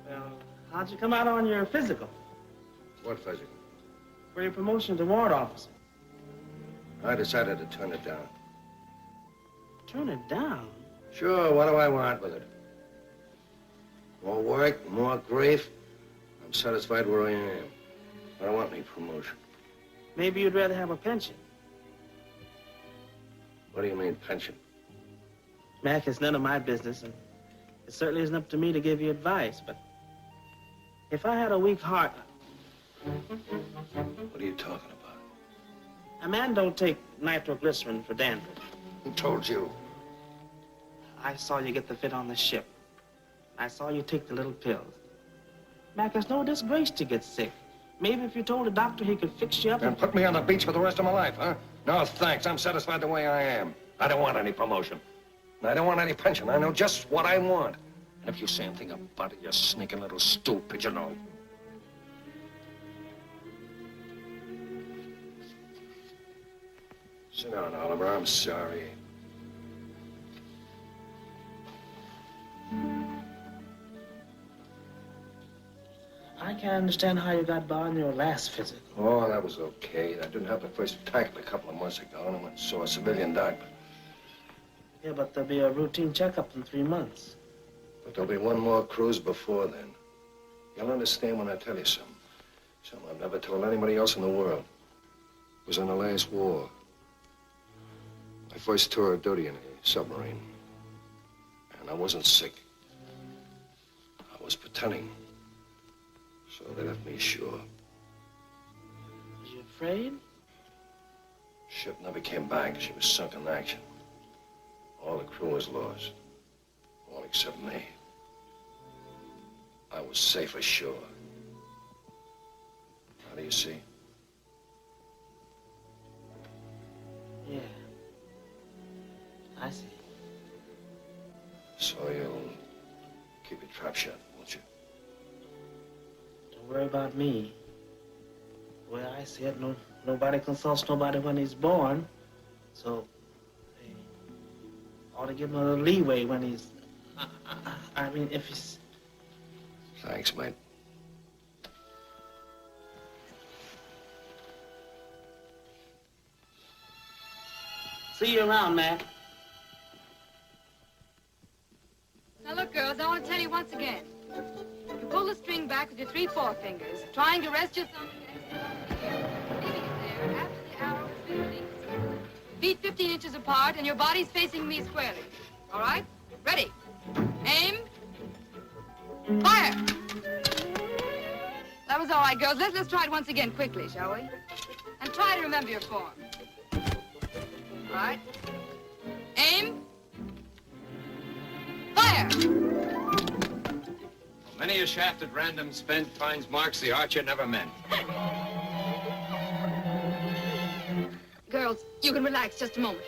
Well, how'd you come out on your physical? What physical? For your promotion to warrant officer. I decided to turn it down. Turn it down? Sure, what do I want with it? More work, more grief. I'm satisfied where I am. I don't want any promotion. Maybe you'd rather have a pension. What do you mean, pension? Mac, it's none of my business, and it certainly isn't up to me to give you advice, but if I had a weak heart... What are you talking about? A man don't take nitroglycerin for dandruff. Who told you? I saw you get the fit on the ship. I saw you take the little pills. Mac, it's no disgrace to get sick. Maybe if you told the doctor he could fix you up... And put me on the beach for the rest of my life, huh? No, thanks. I'm satisfied the way I am. I don't want any promotion. And I don't want any pension. I know just what I want. And if you say anything about it, you sneaking little stool pigeonhole. Sit down, Oliver. I'm sorry. I can't understand how you got by on your last physical. Oh, that was okay. I didn't have the first attack a couple of months ago, and I went and saw a civilian doctor. Yeah, but there'll be a routine checkup in 3 months. But there'll be one more cruise before then. You'll understand when I tell you something. Something I've never told anybody else in the world. It was in the last war. My first tour of duty in a submarine. And I wasn't sick. I was pretending. So So they left me ashore. Was you afraid? Ship never came back. She was sunk in action. All the crew was lost. All except me. I was safe ashore. How do you see? Yeah. I see. So you'll keep your trap shut, won't you? Don't worry about me. The way I see it, nobody consults nobody when he's born. So, they ought to give him a little leeway when he's... I mean, if he's... Thanks, mate. See you around, Mac. Now look, girls, I want to tell you once again. You pull the string back with your 3 forefingers, trying to rest your thumb leaving it there after the arrow has been released. Feet 15 inches apart, and your body's facing me squarely. All right? Ready? Aim. Fire! That was all right, girls. Let's try it once again quickly, shall we? And try to remember your form. All right? Aim. Fire! Many a shaft at random spent finds marks the archer never meant. Girls, you can relax just a moment.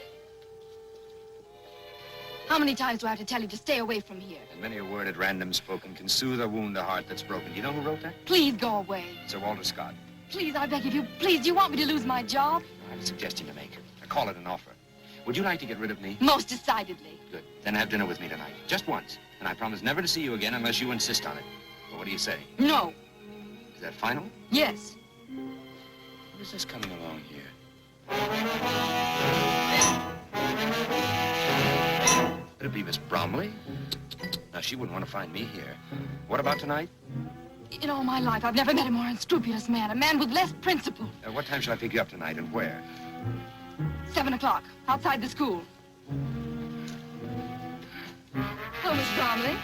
How many times do I have to tell you to stay away from here? And many a word at random spoken can soothe or wound a heart that's broken. Do you know who wrote that? Please go away. Sir Walter Scott. Please, I beg of you. Please, do you want me to lose my job? I have a suggestion to make. I call it an offer. Would you like to get rid of me? Most decidedly. Good. Then have dinner with me tonight. Just once. And I promise never to see you again unless you insist on it. Well, what do you say? No. Is that final? Yes. What is this coming along here? Could it be Miss Bromley? Now, she wouldn't want to find me here. What about tonight? In all my life, I've never met a more unscrupulous man, a man with less principle. What time shall I pick you up tonight and where? 7 o'clock, outside the school. Hello, Miss Bromley.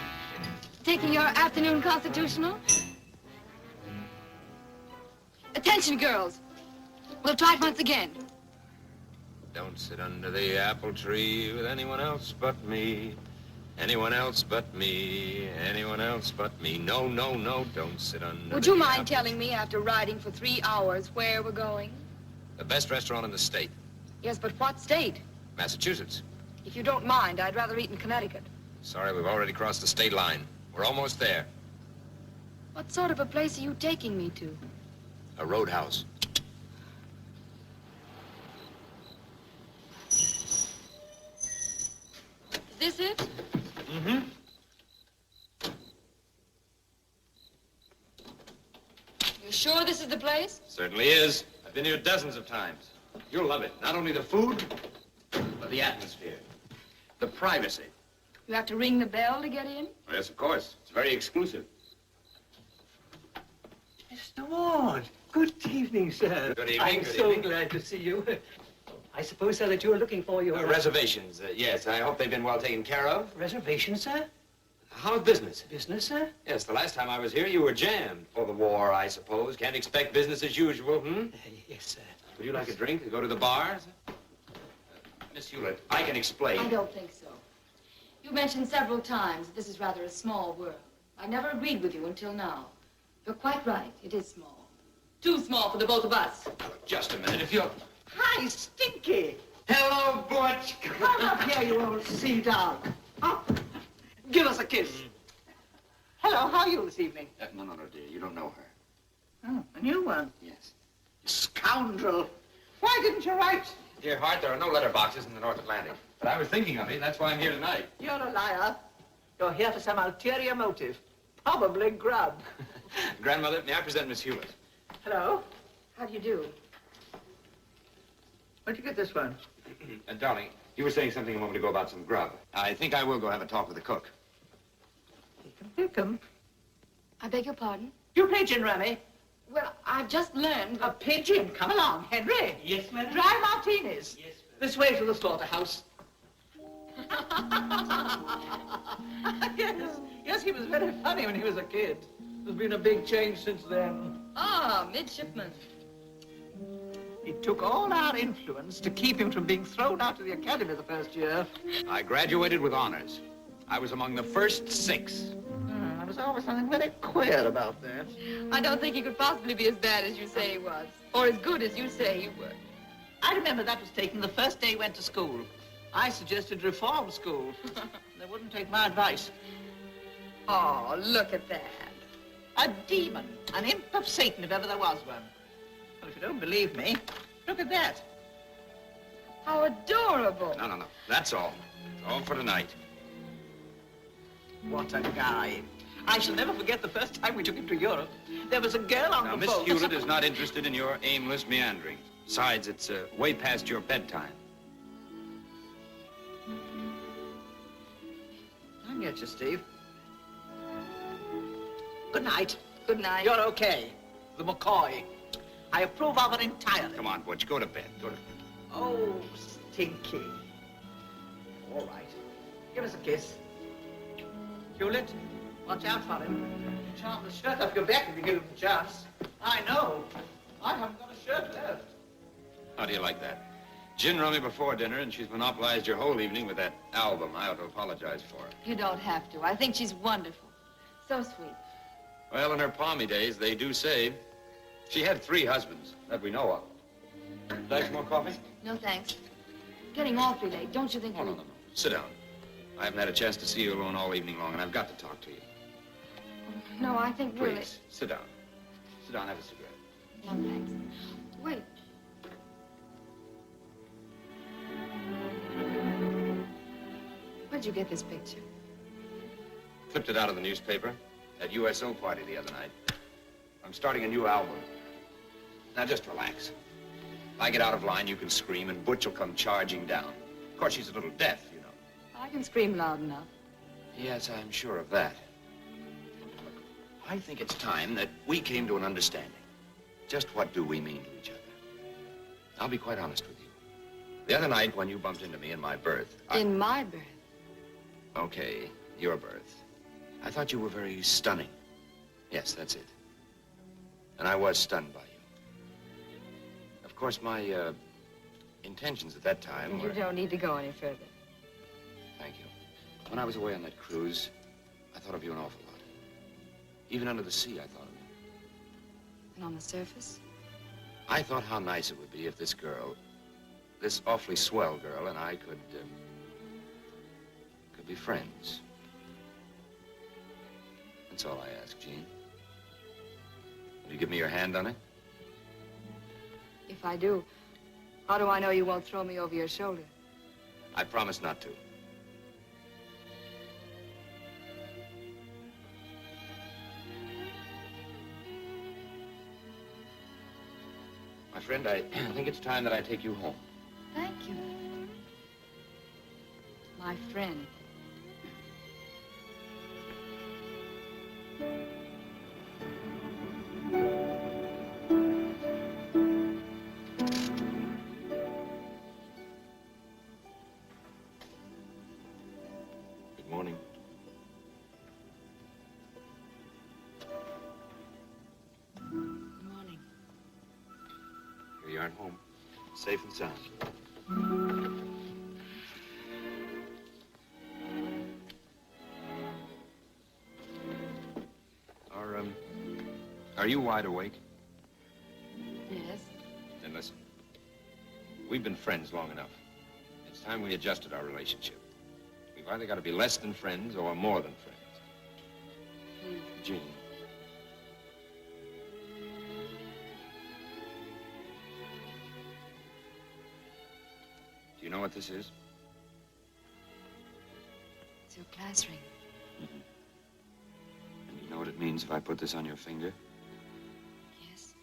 Taking your afternoon constitutional? Attention, girls. We'll try it once again. Don't sit under the apple tree with anyone else but me. Anyone else but me. Anyone else but me. No, no, no, don't sit under Would you mind telling me, after riding for 3 hours, where we're going? The best restaurant in the state. Yes, but what state? Massachusetts. If you don't mind, I'd rather eat in Connecticut. Sorry, we've already crossed the state line. We're almost there. What sort of a place are you taking me to? A roadhouse. Is this it? Mm-hmm. You sure this is the place? Certainly is. I've been here dozens of times. You'll love it. Not only the food, but the atmosphere. The privacy. You have to ring the bell to get in? Oh, yes, of course. It's very exclusive. Mr. Ward, good evening, sir. Good evening, I'm good so evening. glad to see you. I suppose, sir, that you are looking for your... Reservations, yes. I hope they've been well taken care of. Reservations, sir? How's business? Business, sir? Yes, the last time I was here, you were jammed. For the war, I suppose. Can't expect business as usual, Yes, sir. Would you like a drink to go to the bar? Miss Hewlett, I can explain. I don't think so. You mentioned several times that this is rather a small world. I never agreed with you until now. You're quite right. It is small. Too small for the both of us. Just a minute, if you'll... Hi, Stinky. Hello, Butch. Come up here, you old sea dog. Oh, give us a kiss. Hello, how are you this evening? No, dear. You don't know her. Oh, a new one. Yes. Scoundrel. Why didn't you write? Dear heart, there are no letter boxes in the North Atlantic. But I was thinking of you. That's why I'm here tonight. You're a liar. You're here for some ulterior motive. Probably grub. Grandmother, may I present Miss Hewlett? Hello? How do you do? Where'd you get this one? Darling, you were saying something a moment ago about some grub. I think I will go have a talk with the cook. Pick 'em. I beg your pardon? You pigeon, Rummy. Well, I've just learned... A pigeon? Come along, Henry. Yes, madam. Dry martinis. Yes, madam. This way to the slaughterhouse. yes, he was very funny when he was a kid. There's been a big change since then. Ah, midshipman. It took all our influence to keep him from being thrown out of the academy the first year. I graduated with honors. I was among the first 6. There was always something very queer about that. I don't think he could possibly be as bad as you say he was, or as good as you say he was. I remember that was taken the first day he went to school. I suggested reform school. They wouldn't take my advice. Oh, look at that. A demon, an imp of Satan, if ever there was one. Well, if you don't believe me, look at that. How adorable. No. That's all. All for tonight. What a guy. I shall never forget the first time we took him to Europe. There was a girl on Now, the Miss boat. Hewlett is not interested in your aimless meandering. Besides, it's way past your bedtime. I get you, Steve. Good night. Good night. You're okay. The McCoy. I approve of it entirely. Come on, Butch, go to bed. Go to bed. Oh, Stinky. All right. Give us a kiss. Hewlett, watch out for him. Charm the shirt off your back if you give him the chance. I know. I haven't got a shirt left. How do you like that? Gin rummy before dinner, and she's monopolized your whole evening with that album I ought to apologize for. You don't have to. I think she's wonderful. So sweet. Well, in her palmy days, they do say she had 3 husbands that we know of. Like some more coffee? No, thanks. Getting awfully late. Don't you think Oh, no. Sit down. I haven't had a chance to see you alone all evening long, and I've got to talk to you. No, I think really... Please, sit down. Sit down, have a cigarette. No, thanks. Wait. Where'd you get this picture? Clipped it out of the newspaper at USO party the other night. I'm starting a new album. Now, just relax. If I get out of line, you can scream, and Butch will come charging down. Of course, she's a little deaf, you know. I can scream loud enough. Yes, I'm sure of that. I think it's time that we came to an understanding. Just what do we mean to each other? I'll be quite honest with you. The other night when you bumped into me in my berth... In my berth? Okay, your berth. I thought you were very stunning. Yes, that's it. And I was stunned by you. Of course, my intentions at that time were... You don't need to go any further. Thank you. When I was away on that cruise, I thought of you an awful lot. Even under the sea, I thought of you. And on the surface? I thought how nice it would be if this girl, this awfully swell girl, and I could be friends. That's all I ask, Jean. Will you give me your hand on it? If I do, how do I know you won't throw me over your shoulder? I promise not to. My friend, I think it's time that I take you home. Thank you. My friend. Good morning. Good morning. Here you are at home, safe and sound. Are you wide awake? Yes. Then listen. We've been friends long enough. It's time we adjusted our relationship. We've either got to be less than friends or more than friends. Jean. Do you know what this is? It's your class ring. Mm-hmm. And you know what it means if I put this on your finger? Yes.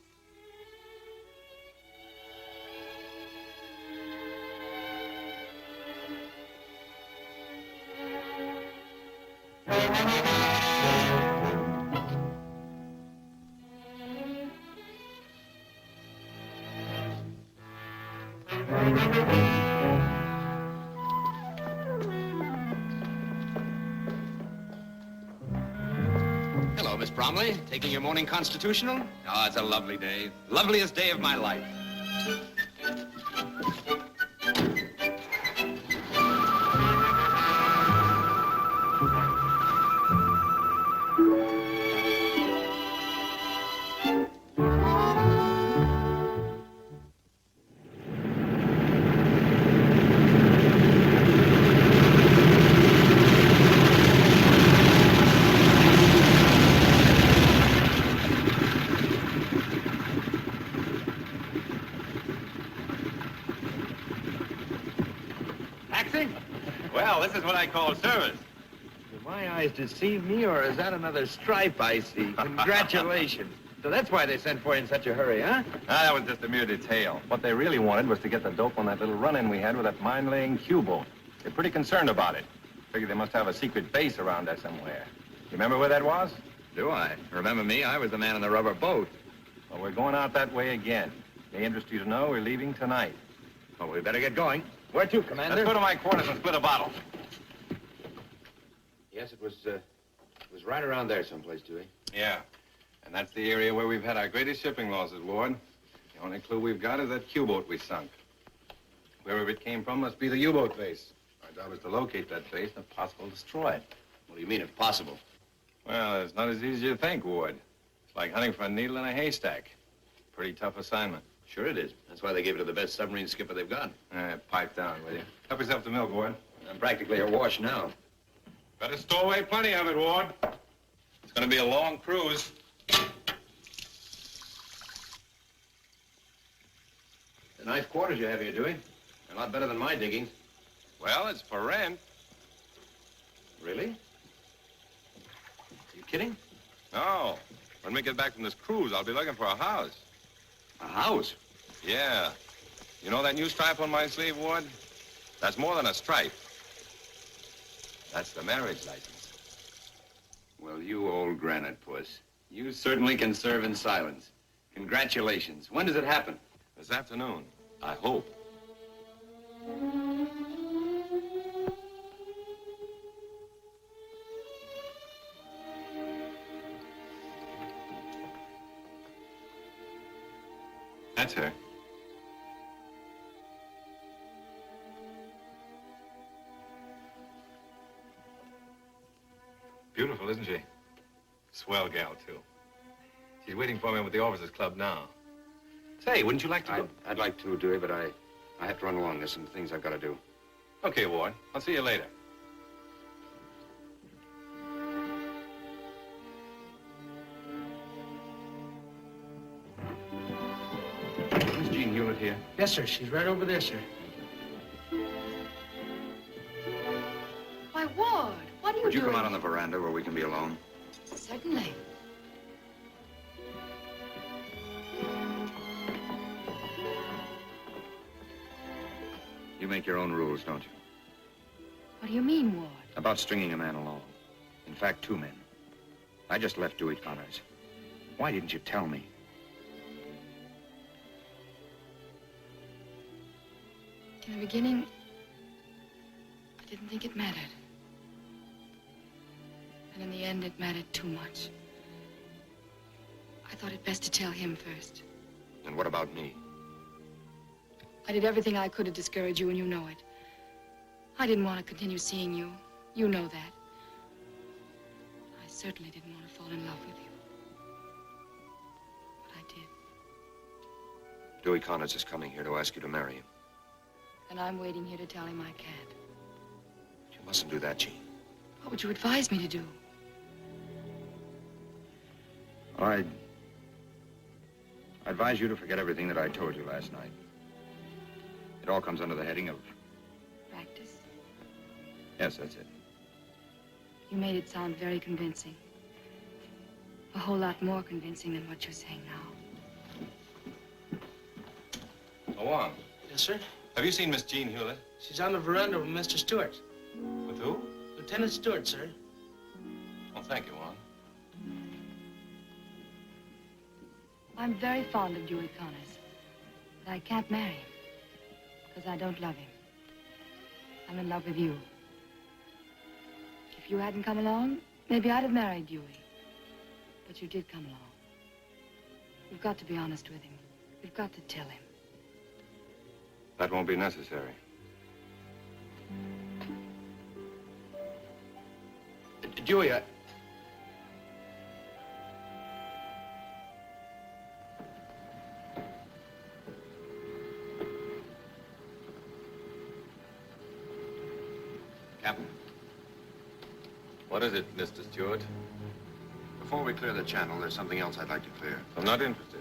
Bromley, taking your morning constitutional? Oh, it's a lovely day. Loveliest day of my life. Well, this is what I call service. Do my eyes deceive me, or is that another stripe I see? Congratulations. So that's why they sent for you in such a hurry, huh? That was just a mere detail. What they really wanted was to get the dope on that little run-in we had with that mine-laying Q-boat. They're pretty concerned about it. Figure they must have a secret base around there somewhere. You remember where that was? Do I? Remember me? I was the man in the rubber boat. Well, we're going out that way again. May interest you to know we're leaving tonight. Well, we better get going. Where to, Commander? Let's go to my quarters and split a bottle. Yes, it was right around there someplace, Dewey. Yeah, and that's the area where we've had our greatest shipping losses, Ward. The only clue we've got is that Q-boat we sunk. Wherever it came from must be the U-boat base. Our job is to locate that base and, if possible, destroy it. What do you mean, if possible? Well, it's not as easy as you think, Ward. It's like hunting for a needle in a haystack. Pretty tough assignment. Sure it is. That's why they gave it to the best submarine skipper they've got. Pipe down, will you? Help yourself to milk, Ward. I'm practically awash now. Better stow away plenty of it, Ward. It's going to be a long cruise. The nice quarters you have here, Dewey. A lot better than my diggings. Well, it's for rent. Really? Are you kidding? No. When we get back from this cruise, I'll be looking for a house. A house? Yeah. You know that new stripe on my sleeve, Ward? That's more than a stripe. That's the marriage license. Well, you old granite puss. You certainly can serve in silence. Congratulations. When does it happen? This afternoon. I hope. That's her. Beautiful, isn't she? Swell gal, too. She's waiting for me with the officers' club now. Say, wouldn't you like to go? I'd like to, Dewey, but I have to run along. There's some things I've got to do. Okay, Ward. I'll see you later. Is Jean Hewlett here? Yes, sir. She's right over there, sir. Why, Ward, what are you Would you doing? come out on the veranda where we can be alone? Certainly. You make your own rules, don't you? What do you mean, Ward? About stringing a man along. In fact, two men. I just left Dewey Connors. Why didn't you tell me? In the beginning, I didn't think it mattered. And in the end, it mattered too much. I thought it best to tell him first. And what about me? I did everything I could to discourage you, and you know it. I didn't want to continue seeing you. You know that. I certainly didn't want to fall in love with you. But I did. Dewey Connors is coming here to ask you to marry him. And I'm waiting here to tell him I can't. You mustn't do that, Jean. What would you advise me to do? I advise you to forget everything that I told you last night. It all comes under the heading of... Practice? Yes, that's it. You made it sound very convincing. A whole lot more convincing than what you're saying now. Go on. Yes, sir. Have you seen Miss Jean Hewlett? She's on the veranda with Mr. Stewart. With who? Lieutenant Stewart, sir. Oh, thank you, Juan. I'm very fond of Dewey Connors, but I can't marry him because I don't love him. I'm in love with you. If you hadn't come along, maybe I'd have married Dewey. But you did come along. You've got to be honest with him. You've got to tell him. That won't be necessary. Dewey, Captain. What is it, Mr. Stewart? Before we clear the channel, there's something else I'd like to clear. I'm not interested.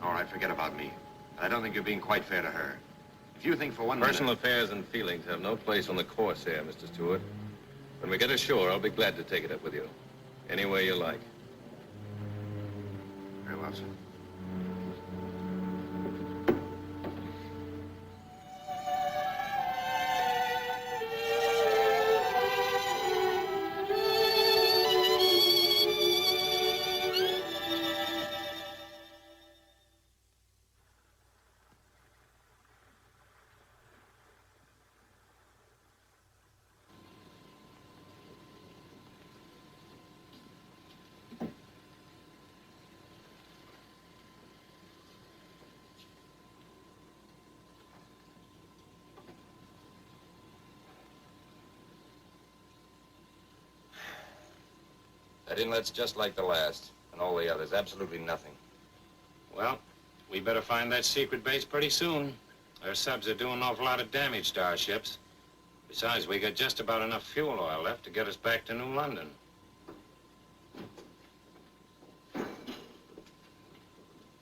All right, forget about me. I don't think you're being quite fair to her. If you think for one Personal minute... affairs and feelings have no place on the Corsair, Mr. Stewart. When we get ashore, I'll be glad to take it up with you. Any way you like. Very well, sir. That inlet's just like the last, and all the others, absolutely nothing. Well, we better find that secret base pretty soon. Our subs are doing an awful lot of damage to our ships. Besides, we got just about enough fuel oil left to get us back to New London.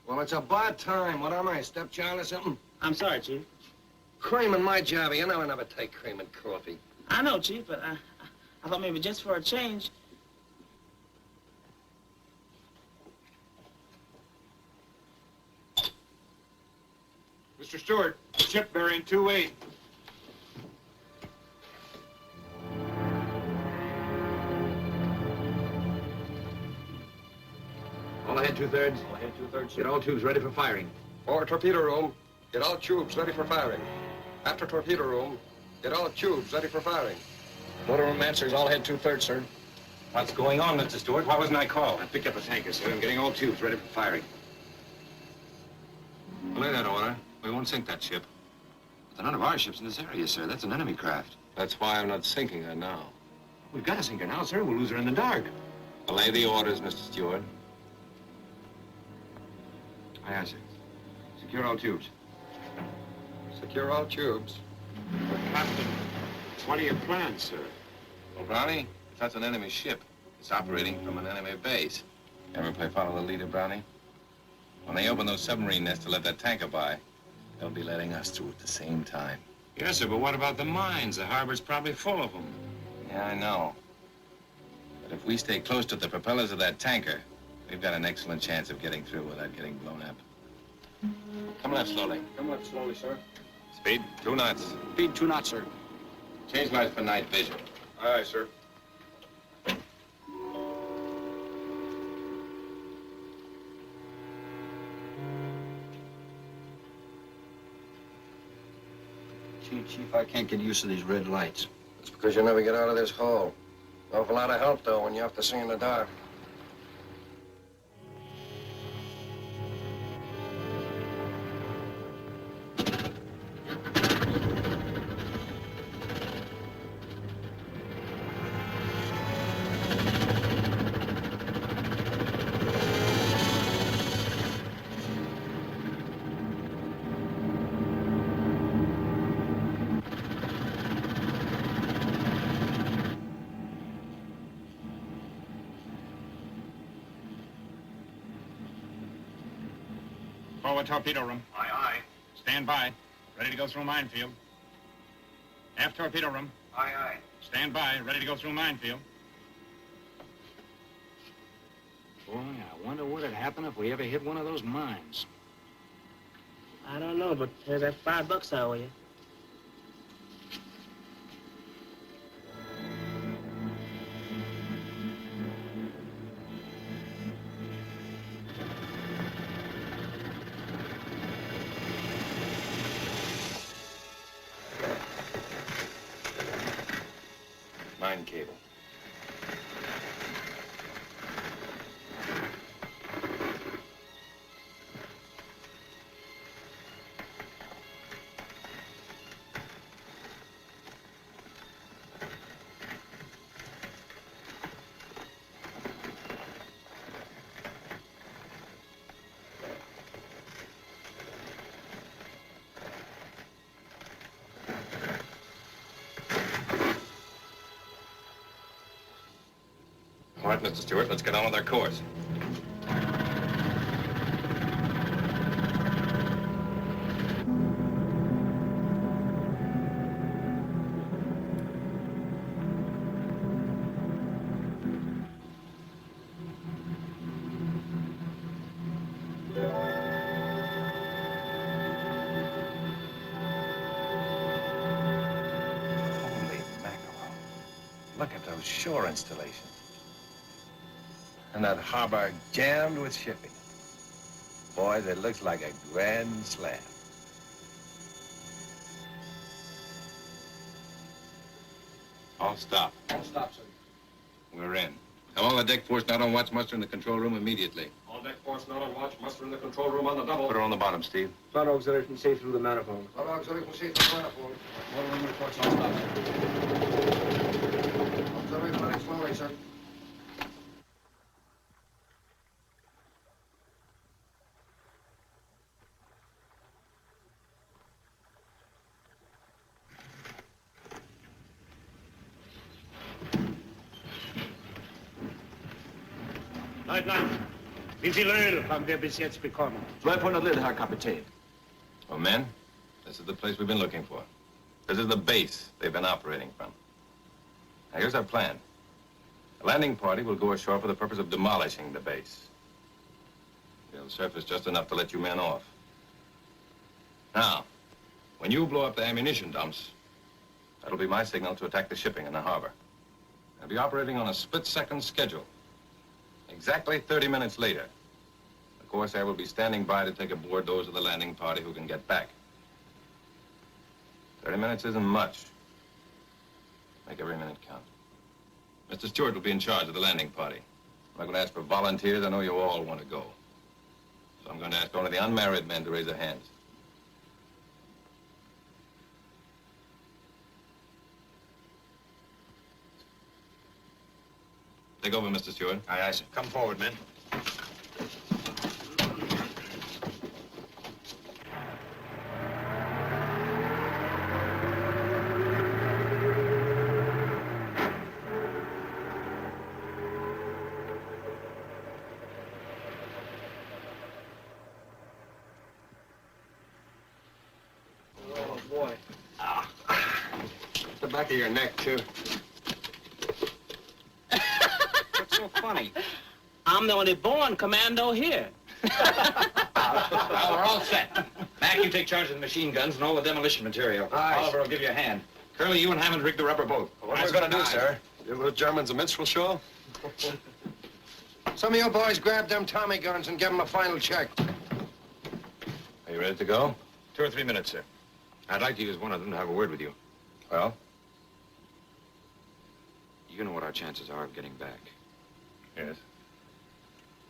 Well, it's about time. What am I, stepchild or something? I'm sorry, Chief. Cream in my job. You know I never take cream in coffee. I know, Chief, but I thought maybe just for a change. Mr. Stewart, ship bearing 28. All ahead, two-thirds. All ahead, two-thirds. Get all tubes ready for firing. Forward torpedo room. Get all tubes ready for firing. After torpedo room, get all tubes ready for firing. Motor room answers, all ahead, two-thirds, sir. What's going on, Mr. Stewart? Why wasn't I called? I picked up a tanker, sir. I'm getting all tubes ready for firing. Belay that order. We won't sink that ship. But there are none of our ships in this area, sir. That's an enemy craft. That's why I'm not sinking her now. We've got to sink her now, sir. We'll lose her in the dark. Belay the orders, Mr. Stewart. Aye, aye, sir. Secure all tubes. Secure all tubes. Captain, what are your plans, sir? Well, Brownie, if that's an enemy ship, it's operating from an enemy base. Ever play follow the leader, Brownie? When they open those submarine nests to let that tanker by, they'll be letting us through at the same time. Yes, sir, but what about the mines? The harbor's probably full of them. Yeah, I know. But if we stay close to the propellers of that tanker, we've got an excellent chance of getting through without getting blown up. Come left slowly. Come left slowly, sir. Speed, 2 knots. Speed 2 knots, sir. Change lights for night vision. Aye, sir. Chief, I can't get used to these red lights. It's because you never get out of this hole. Awful lot of help, though, when you have to see in the dark. Forward torpedo room. Aye, aye. Stand by. Ready to go through minefield. Aft torpedo room. Aye, aye. Stand by. Ready to go through minefield. Boy, I wonder what'd happen if we ever hit one of those mines. I don't know, but there's that $5 I owe you. Mine cable. right, Mr. Stewart, let's get on with our course. Holy mackerel. Look at those shore installations. And that harbor jammed with shipping. Boys, it looks like a grand slam. All stop. All stop, sir. We're in. Have all the deck force not on watch, muster in the control room immediately. All deck force not on watch. Muster in the control room on the double. Put her on the bottom, Steve. Flood auxiliary can see through the manifold. Flood auxiliary can see through the manifold. Water room reports all stop. Auxiliary running slowly, sir. Leutnant, wie viel Öl haben wir bis jetzt bekommen? 1200 Liter, Herr Kapitän. Well, men, this is the place we've been looking for. This is the base they've been operating from. Now, here's our plan. A landing party will go ashore for the purpose of demolishing the base. They'll surface just enough to let you men off. Now, when you blow up the ammunition dumps, that'll be my signal to attack the shipping in the harbor. I'll be operating on a split-second schedule. Exactly 30 minutes later, the Corsair will be standing by to take aboard those of the landing party who can get back. 30 minutes isn't much. Make every minute count. Mr. Stewart will be in charge of the landing party. I'm not going to ask for volunteers. I know you all want to go. So I'm going to ask only the unmarried men to raise their hands. Take over, Mr. Stewart. Aye, aye, sir. Come forward, men. Oh, boy. The back of your neck, too. What's so funny? I'm the only born commando here. Well, we're all set. Mac, you take charge of the machine guns and all the demolition material. Aye. Oliver will give you a hand. Curly, you and Hammond rig the rubber boat. What are we going to do, sir? Give the Germans a minstrel show? Some of you boys grab them Tommy guns and give them a final check. Are you ready to go? 2 or 3 minutes, sir. I'd like to use one of them to have a word with you. Well? You know what our chances are of getting back. Yes.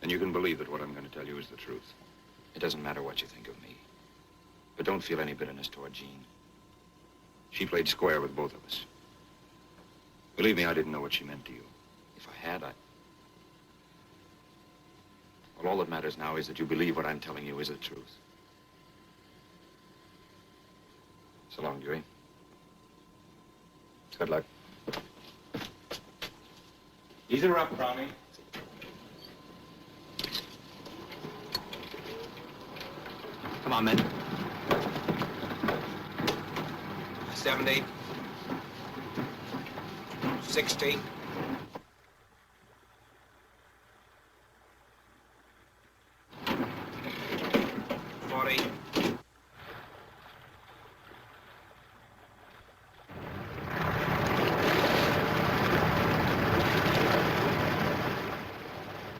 And you can believe that what I'm going to tell you is the truth. It doesn't matter what you think of me. But don't feel any bitterness toward Jean. She played square with both of us. Believe me, I didn't know what she meant to you. If I had, well, all that matters now is that you believe what I'm telling you is the truth. So long, Dewey. Good luck. Ease her up, Brownie. Come on, men. 70. 60. 40.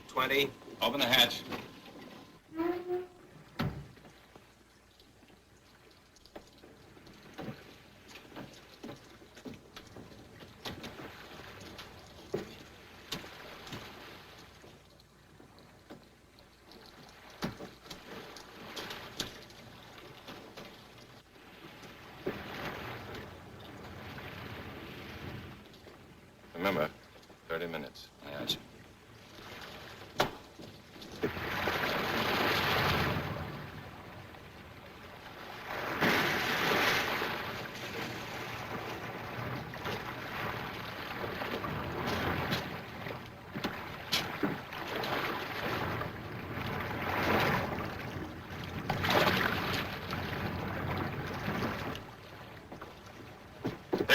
20. Open the hatch. Remember, 30 minutes. Aye, aye, sir.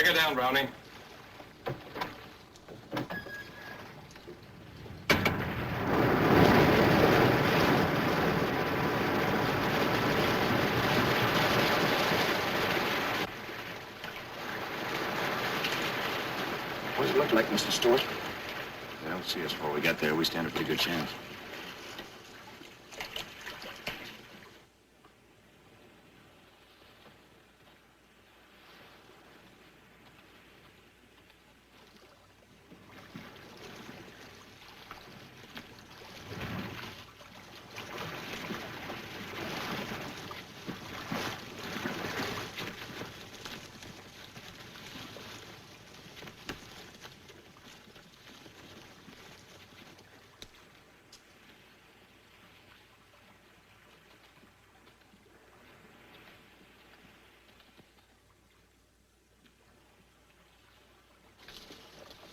Take her down, Brownie. What does it look like, Mr. Stewart? They don't see us before we get there. We stand a pretty good chance.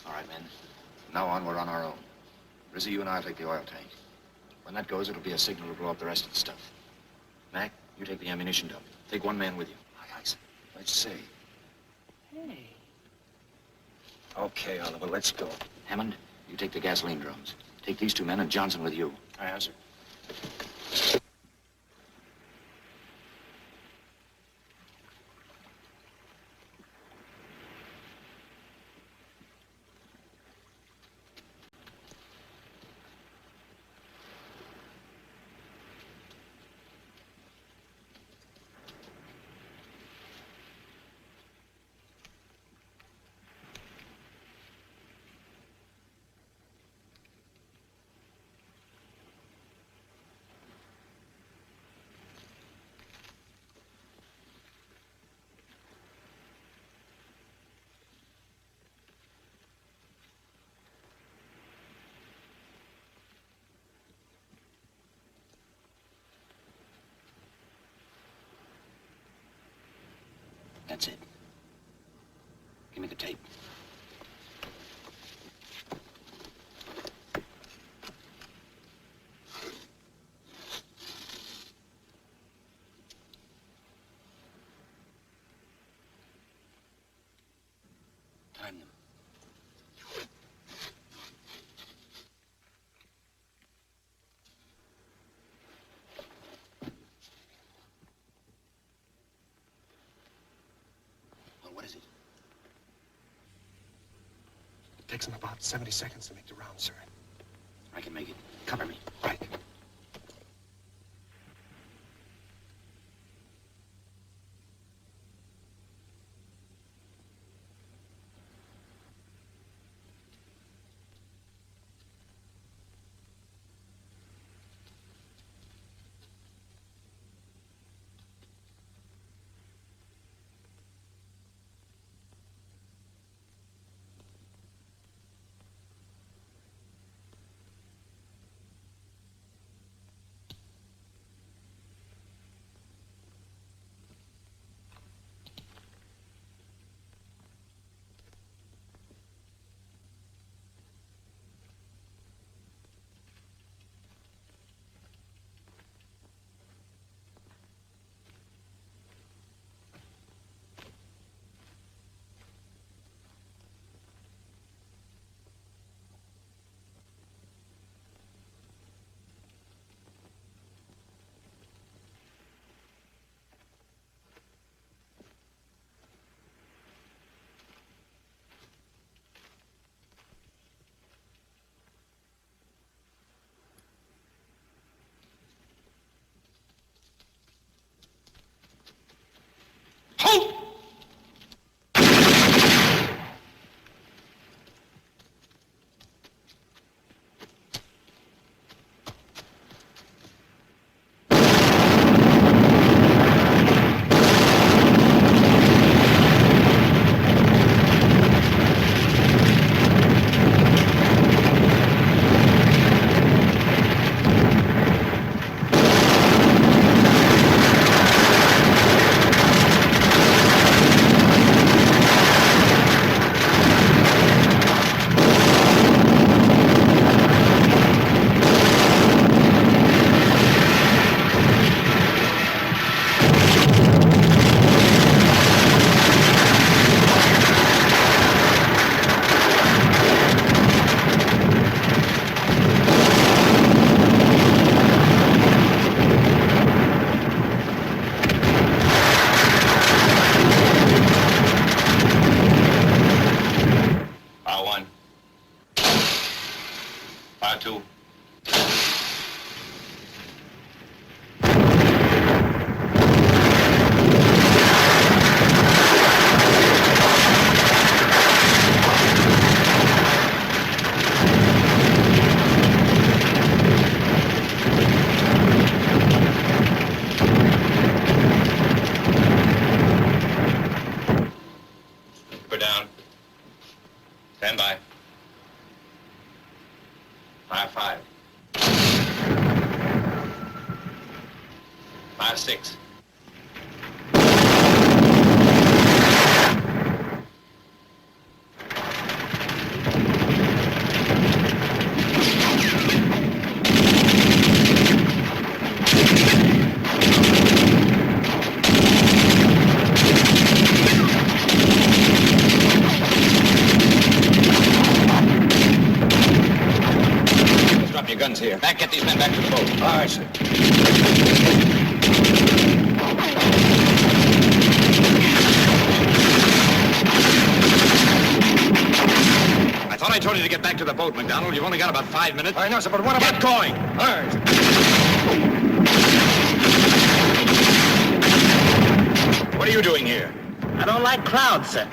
All right, men. From now on, we're on our own. Rizzy, you and I'll take the oil tank. When that goes, it'll be a signal to blow up the rest of the stuff. Mac, you take the ammunition dump. Take one man with you. Aye, aye, sir. Let's see. Hey. Okay, Oliver, let's go. Hammond, you take the gasoline drums. Take these two men and Johnson with you. Aye, aye, sir. That's it. Give me the tape. Time them. Well, what is it? It takes them about 70 seconds to make the round, sir. I can make it. Cover me. Right. 6. Drop your guns here. Get these men back to the boat. All right, sir. I thought I told you to get back to the boat, McDonald. You've only got about 5 minutes. I know, sir, but what about... Get going! All right. What are you doing here? I don't like crowds, sir.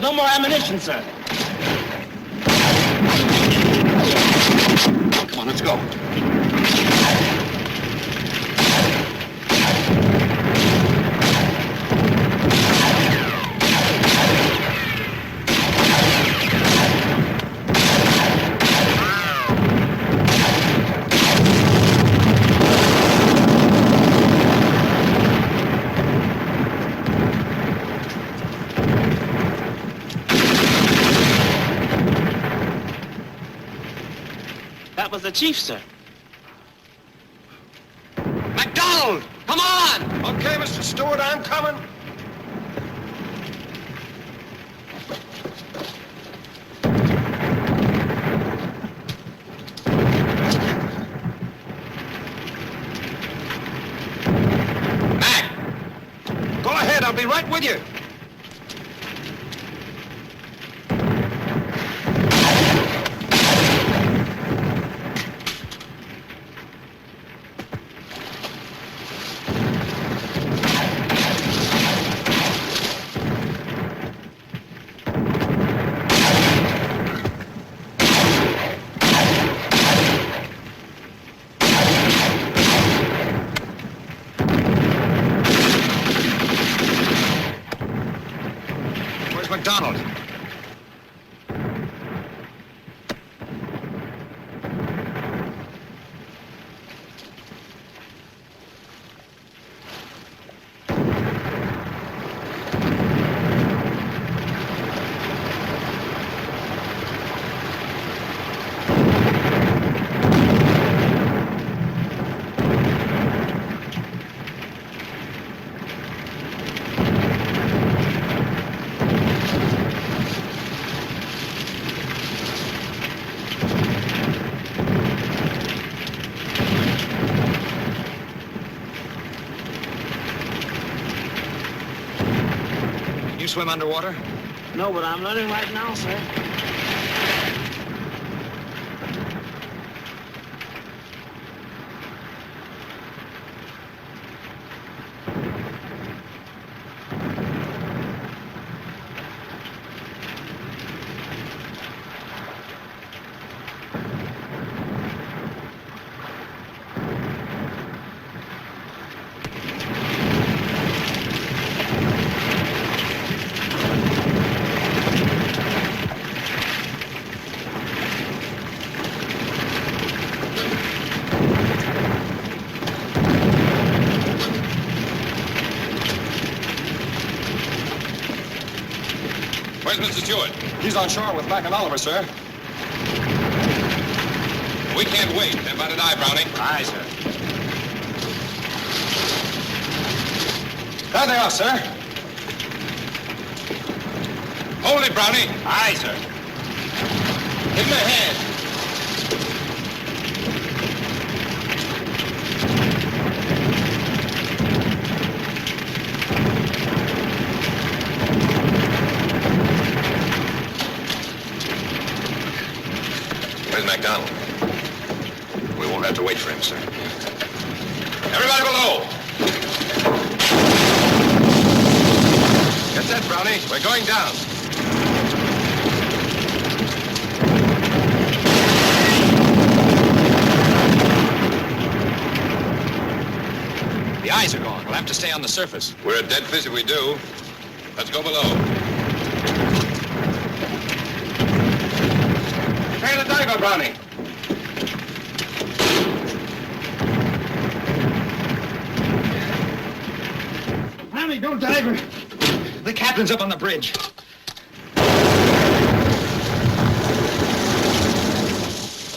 No more ammunition, sir. Come on, let's go. That was the chief, sir. McDonald! Come on! Okay, Mr. Stewart, I'm coming. Go ahead, I'll be right with you. McDonald. You swim underwater? No, but I'm learning right now, sir. Where's Mr. Stewart? He's on shore with Mac and Oliver, sir. We can't wait. Stand by to die, Brownie. Aye, sir. There they are, sir. Hold it, Brownie. Aye, sir. Give him a hand. Where's MacDonald? We won't have to wait for him, sir. Everybody below. Get set, Brownie. We're going down. The eyes are gone. We'll have to stay on the surface. We're a dead fish if we do. Let's go below. Trail the diver, Brownie. Brownie, don't dive her. The captain's up on the bridge.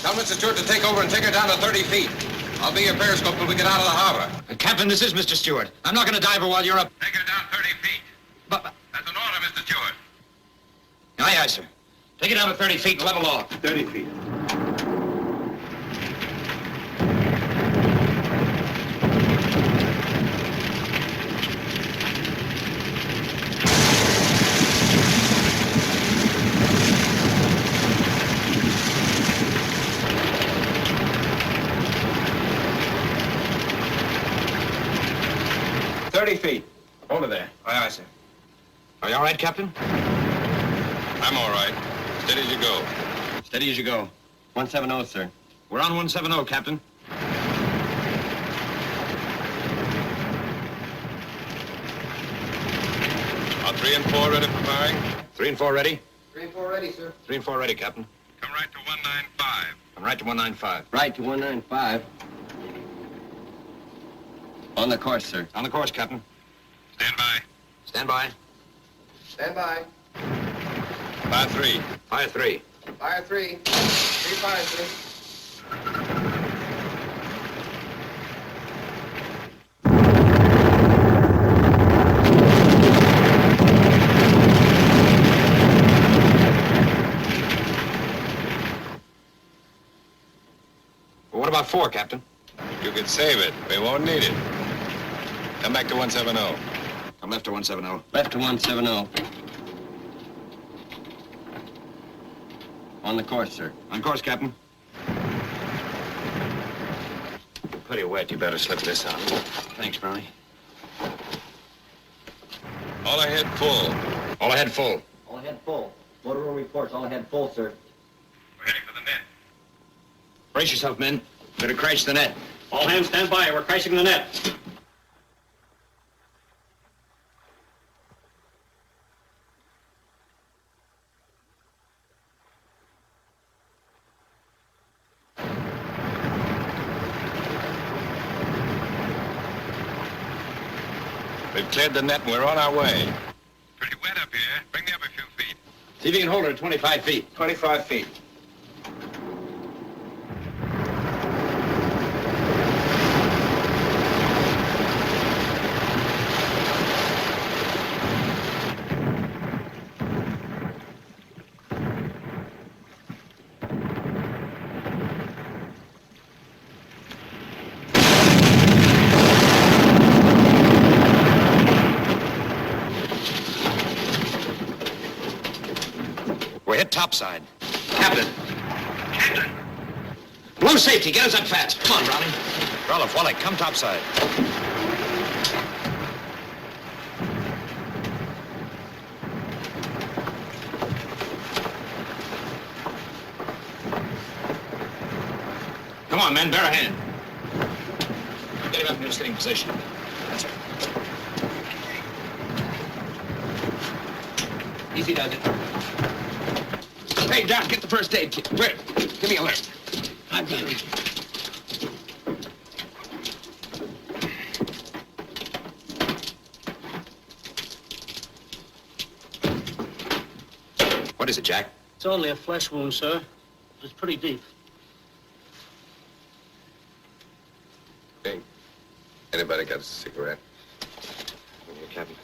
Tell Mr. Stewart to take over and take her down to 30 feet. I'll be your periscope till we get out of the harbor. Captain, this is Mr. Stewart. I'm not going to dive her while you're up. Take her down 30 feet. But... That's an order, Mr. Stewart. Aye, aye, sir. Take it down to 30 feet and level off. 30 feet. Hold her there. Aye, aye, sir. Are you all right, Captain? I'm all right. Steady as you go. Steady as you go. 170, sir. We're on 170, Captain. Are 3 and 4 ready for firing? 3 and 4 ready? 3 and 4 ready, sir. 3 and 4 ready, Captain. Come right to 195. Come right to 195. Right to 195. On the course, sir. On the course, Captain. Stand by. Stand by. Stand by. Fire 3. Fire 3. Fire 3. 3 fires, sir. Well, what about 4, Captain? You can save it. We won't need it. Come back to 170. Come left to 170. Left to 170. On the course, sir. On course, Captain. Pretty wet. You better slip this on. Thanks, Brownie. All ahead full. All ahead full. All ahead full. Motor room reports. All ahead full, sir. We're heading for the net. Brace yourself, men. Better crash the net. All hands stand by. We're crashing the net. We've cleared the net and we're on our way. Pretty wet up here. Bring me up a few feet. See if you can hold her at 25 feet. 25 feet. We're hit topside. Captain. Captain. Blow safety. Get us up fast. Come on, Brownie. Roloff, Wallach, come topside. Come on, men. Bear a hand. Get him up in a sitting position. That's it. Easy does it. Hey, Doc, get the first aid kit. Where? Give me a lift. I've got it. What is it, Jack? It's only a flesh wound, sir. It's pretty deep. Hey, anybody got a cigarette? Here, Captain.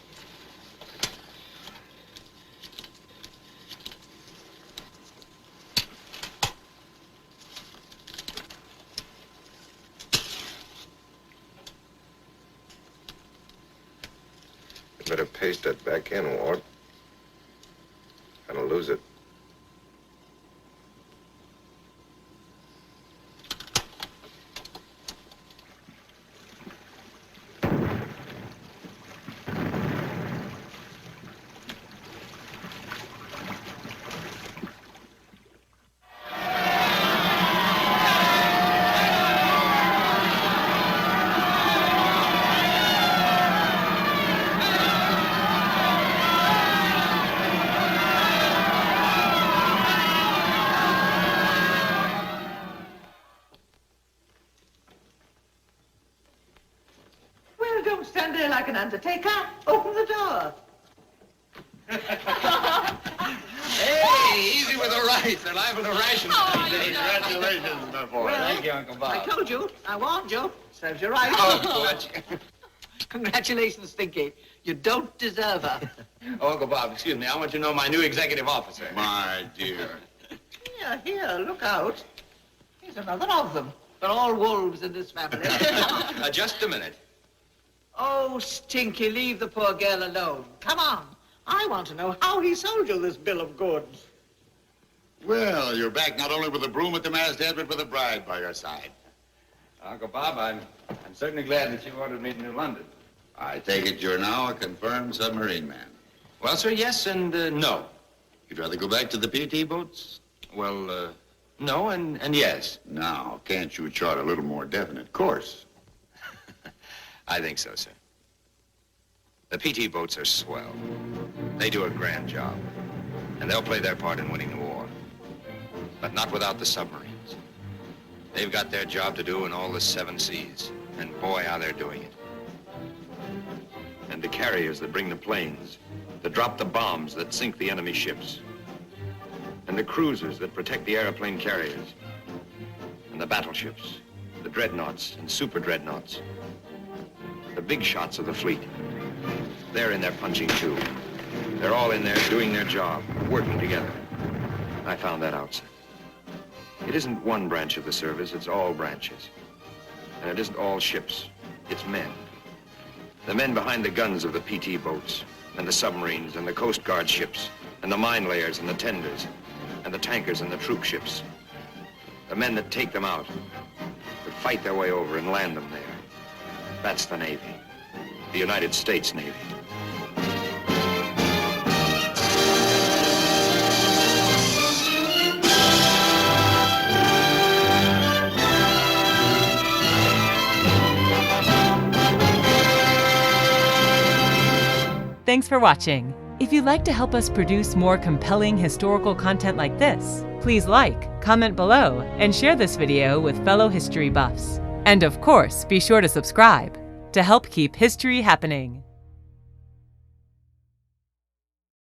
Better paste that back in, Ward. Gonna lose it. Undertaker, open the door. Hey, easy with the rice. They're liable to ration today. Congratulations, my boy. Thank you, Uncle Bob. I told you. I warned you. Serves you right. Oh, Butch. Congratulations, Stinky. You don't deserve her. Oh, Uncle Bob, excuse me. I want you to know my new executive officer. My dear. Here, look out. Here's another of them. They're all wolves in this family. Just a minute. Oh, Stinky, leave the poor girl alone. Come on. I want to know how he sold you this bill of goods. Well, you're back not only with a broom at the masthead, but with a bride by your side. Uncle Bob, I'm certainly glad that you ordered me to New London. I take it you're now a confirmed submarine man. Well, sir, yes and no. You'd rather go back to the PT boats? Well, no and yes. Now, can't you chart a little more definite course? I think so, sir. The PT boats are swell. They do a grand job. And they'll play their part in winning the war. But not without the submarines. They've got their job to do in all the 7 seas. And boy, how they're doing it. And the carriers that bring the planes, that drop the bombs that sink the enemy ships. And the cruisers that protect the airplane carriers. And the battleships, the dreadnoughts and super dreadnoughts. The big shots of the fleet. They're in there punching too. They're all in there doing their job, working together. I found that out, sir. It isn't one branch of the service, it's all branches. And it isn't all ships, it's men. The men behind the guns of the PT boats, and the submarines, and the Coast Guard ships, and the mine layers, and the tenders, and the tankers, and the troop ships. The men that take them out, that fight their way over and land them there. That's the Navy, the United States Navy. Thanks for watching. If you'd like to help us produce more compelling historical content like this, please like, comment below, and share this video with fellow history buffs. And of course, be sure to subscribe to help keep history happening.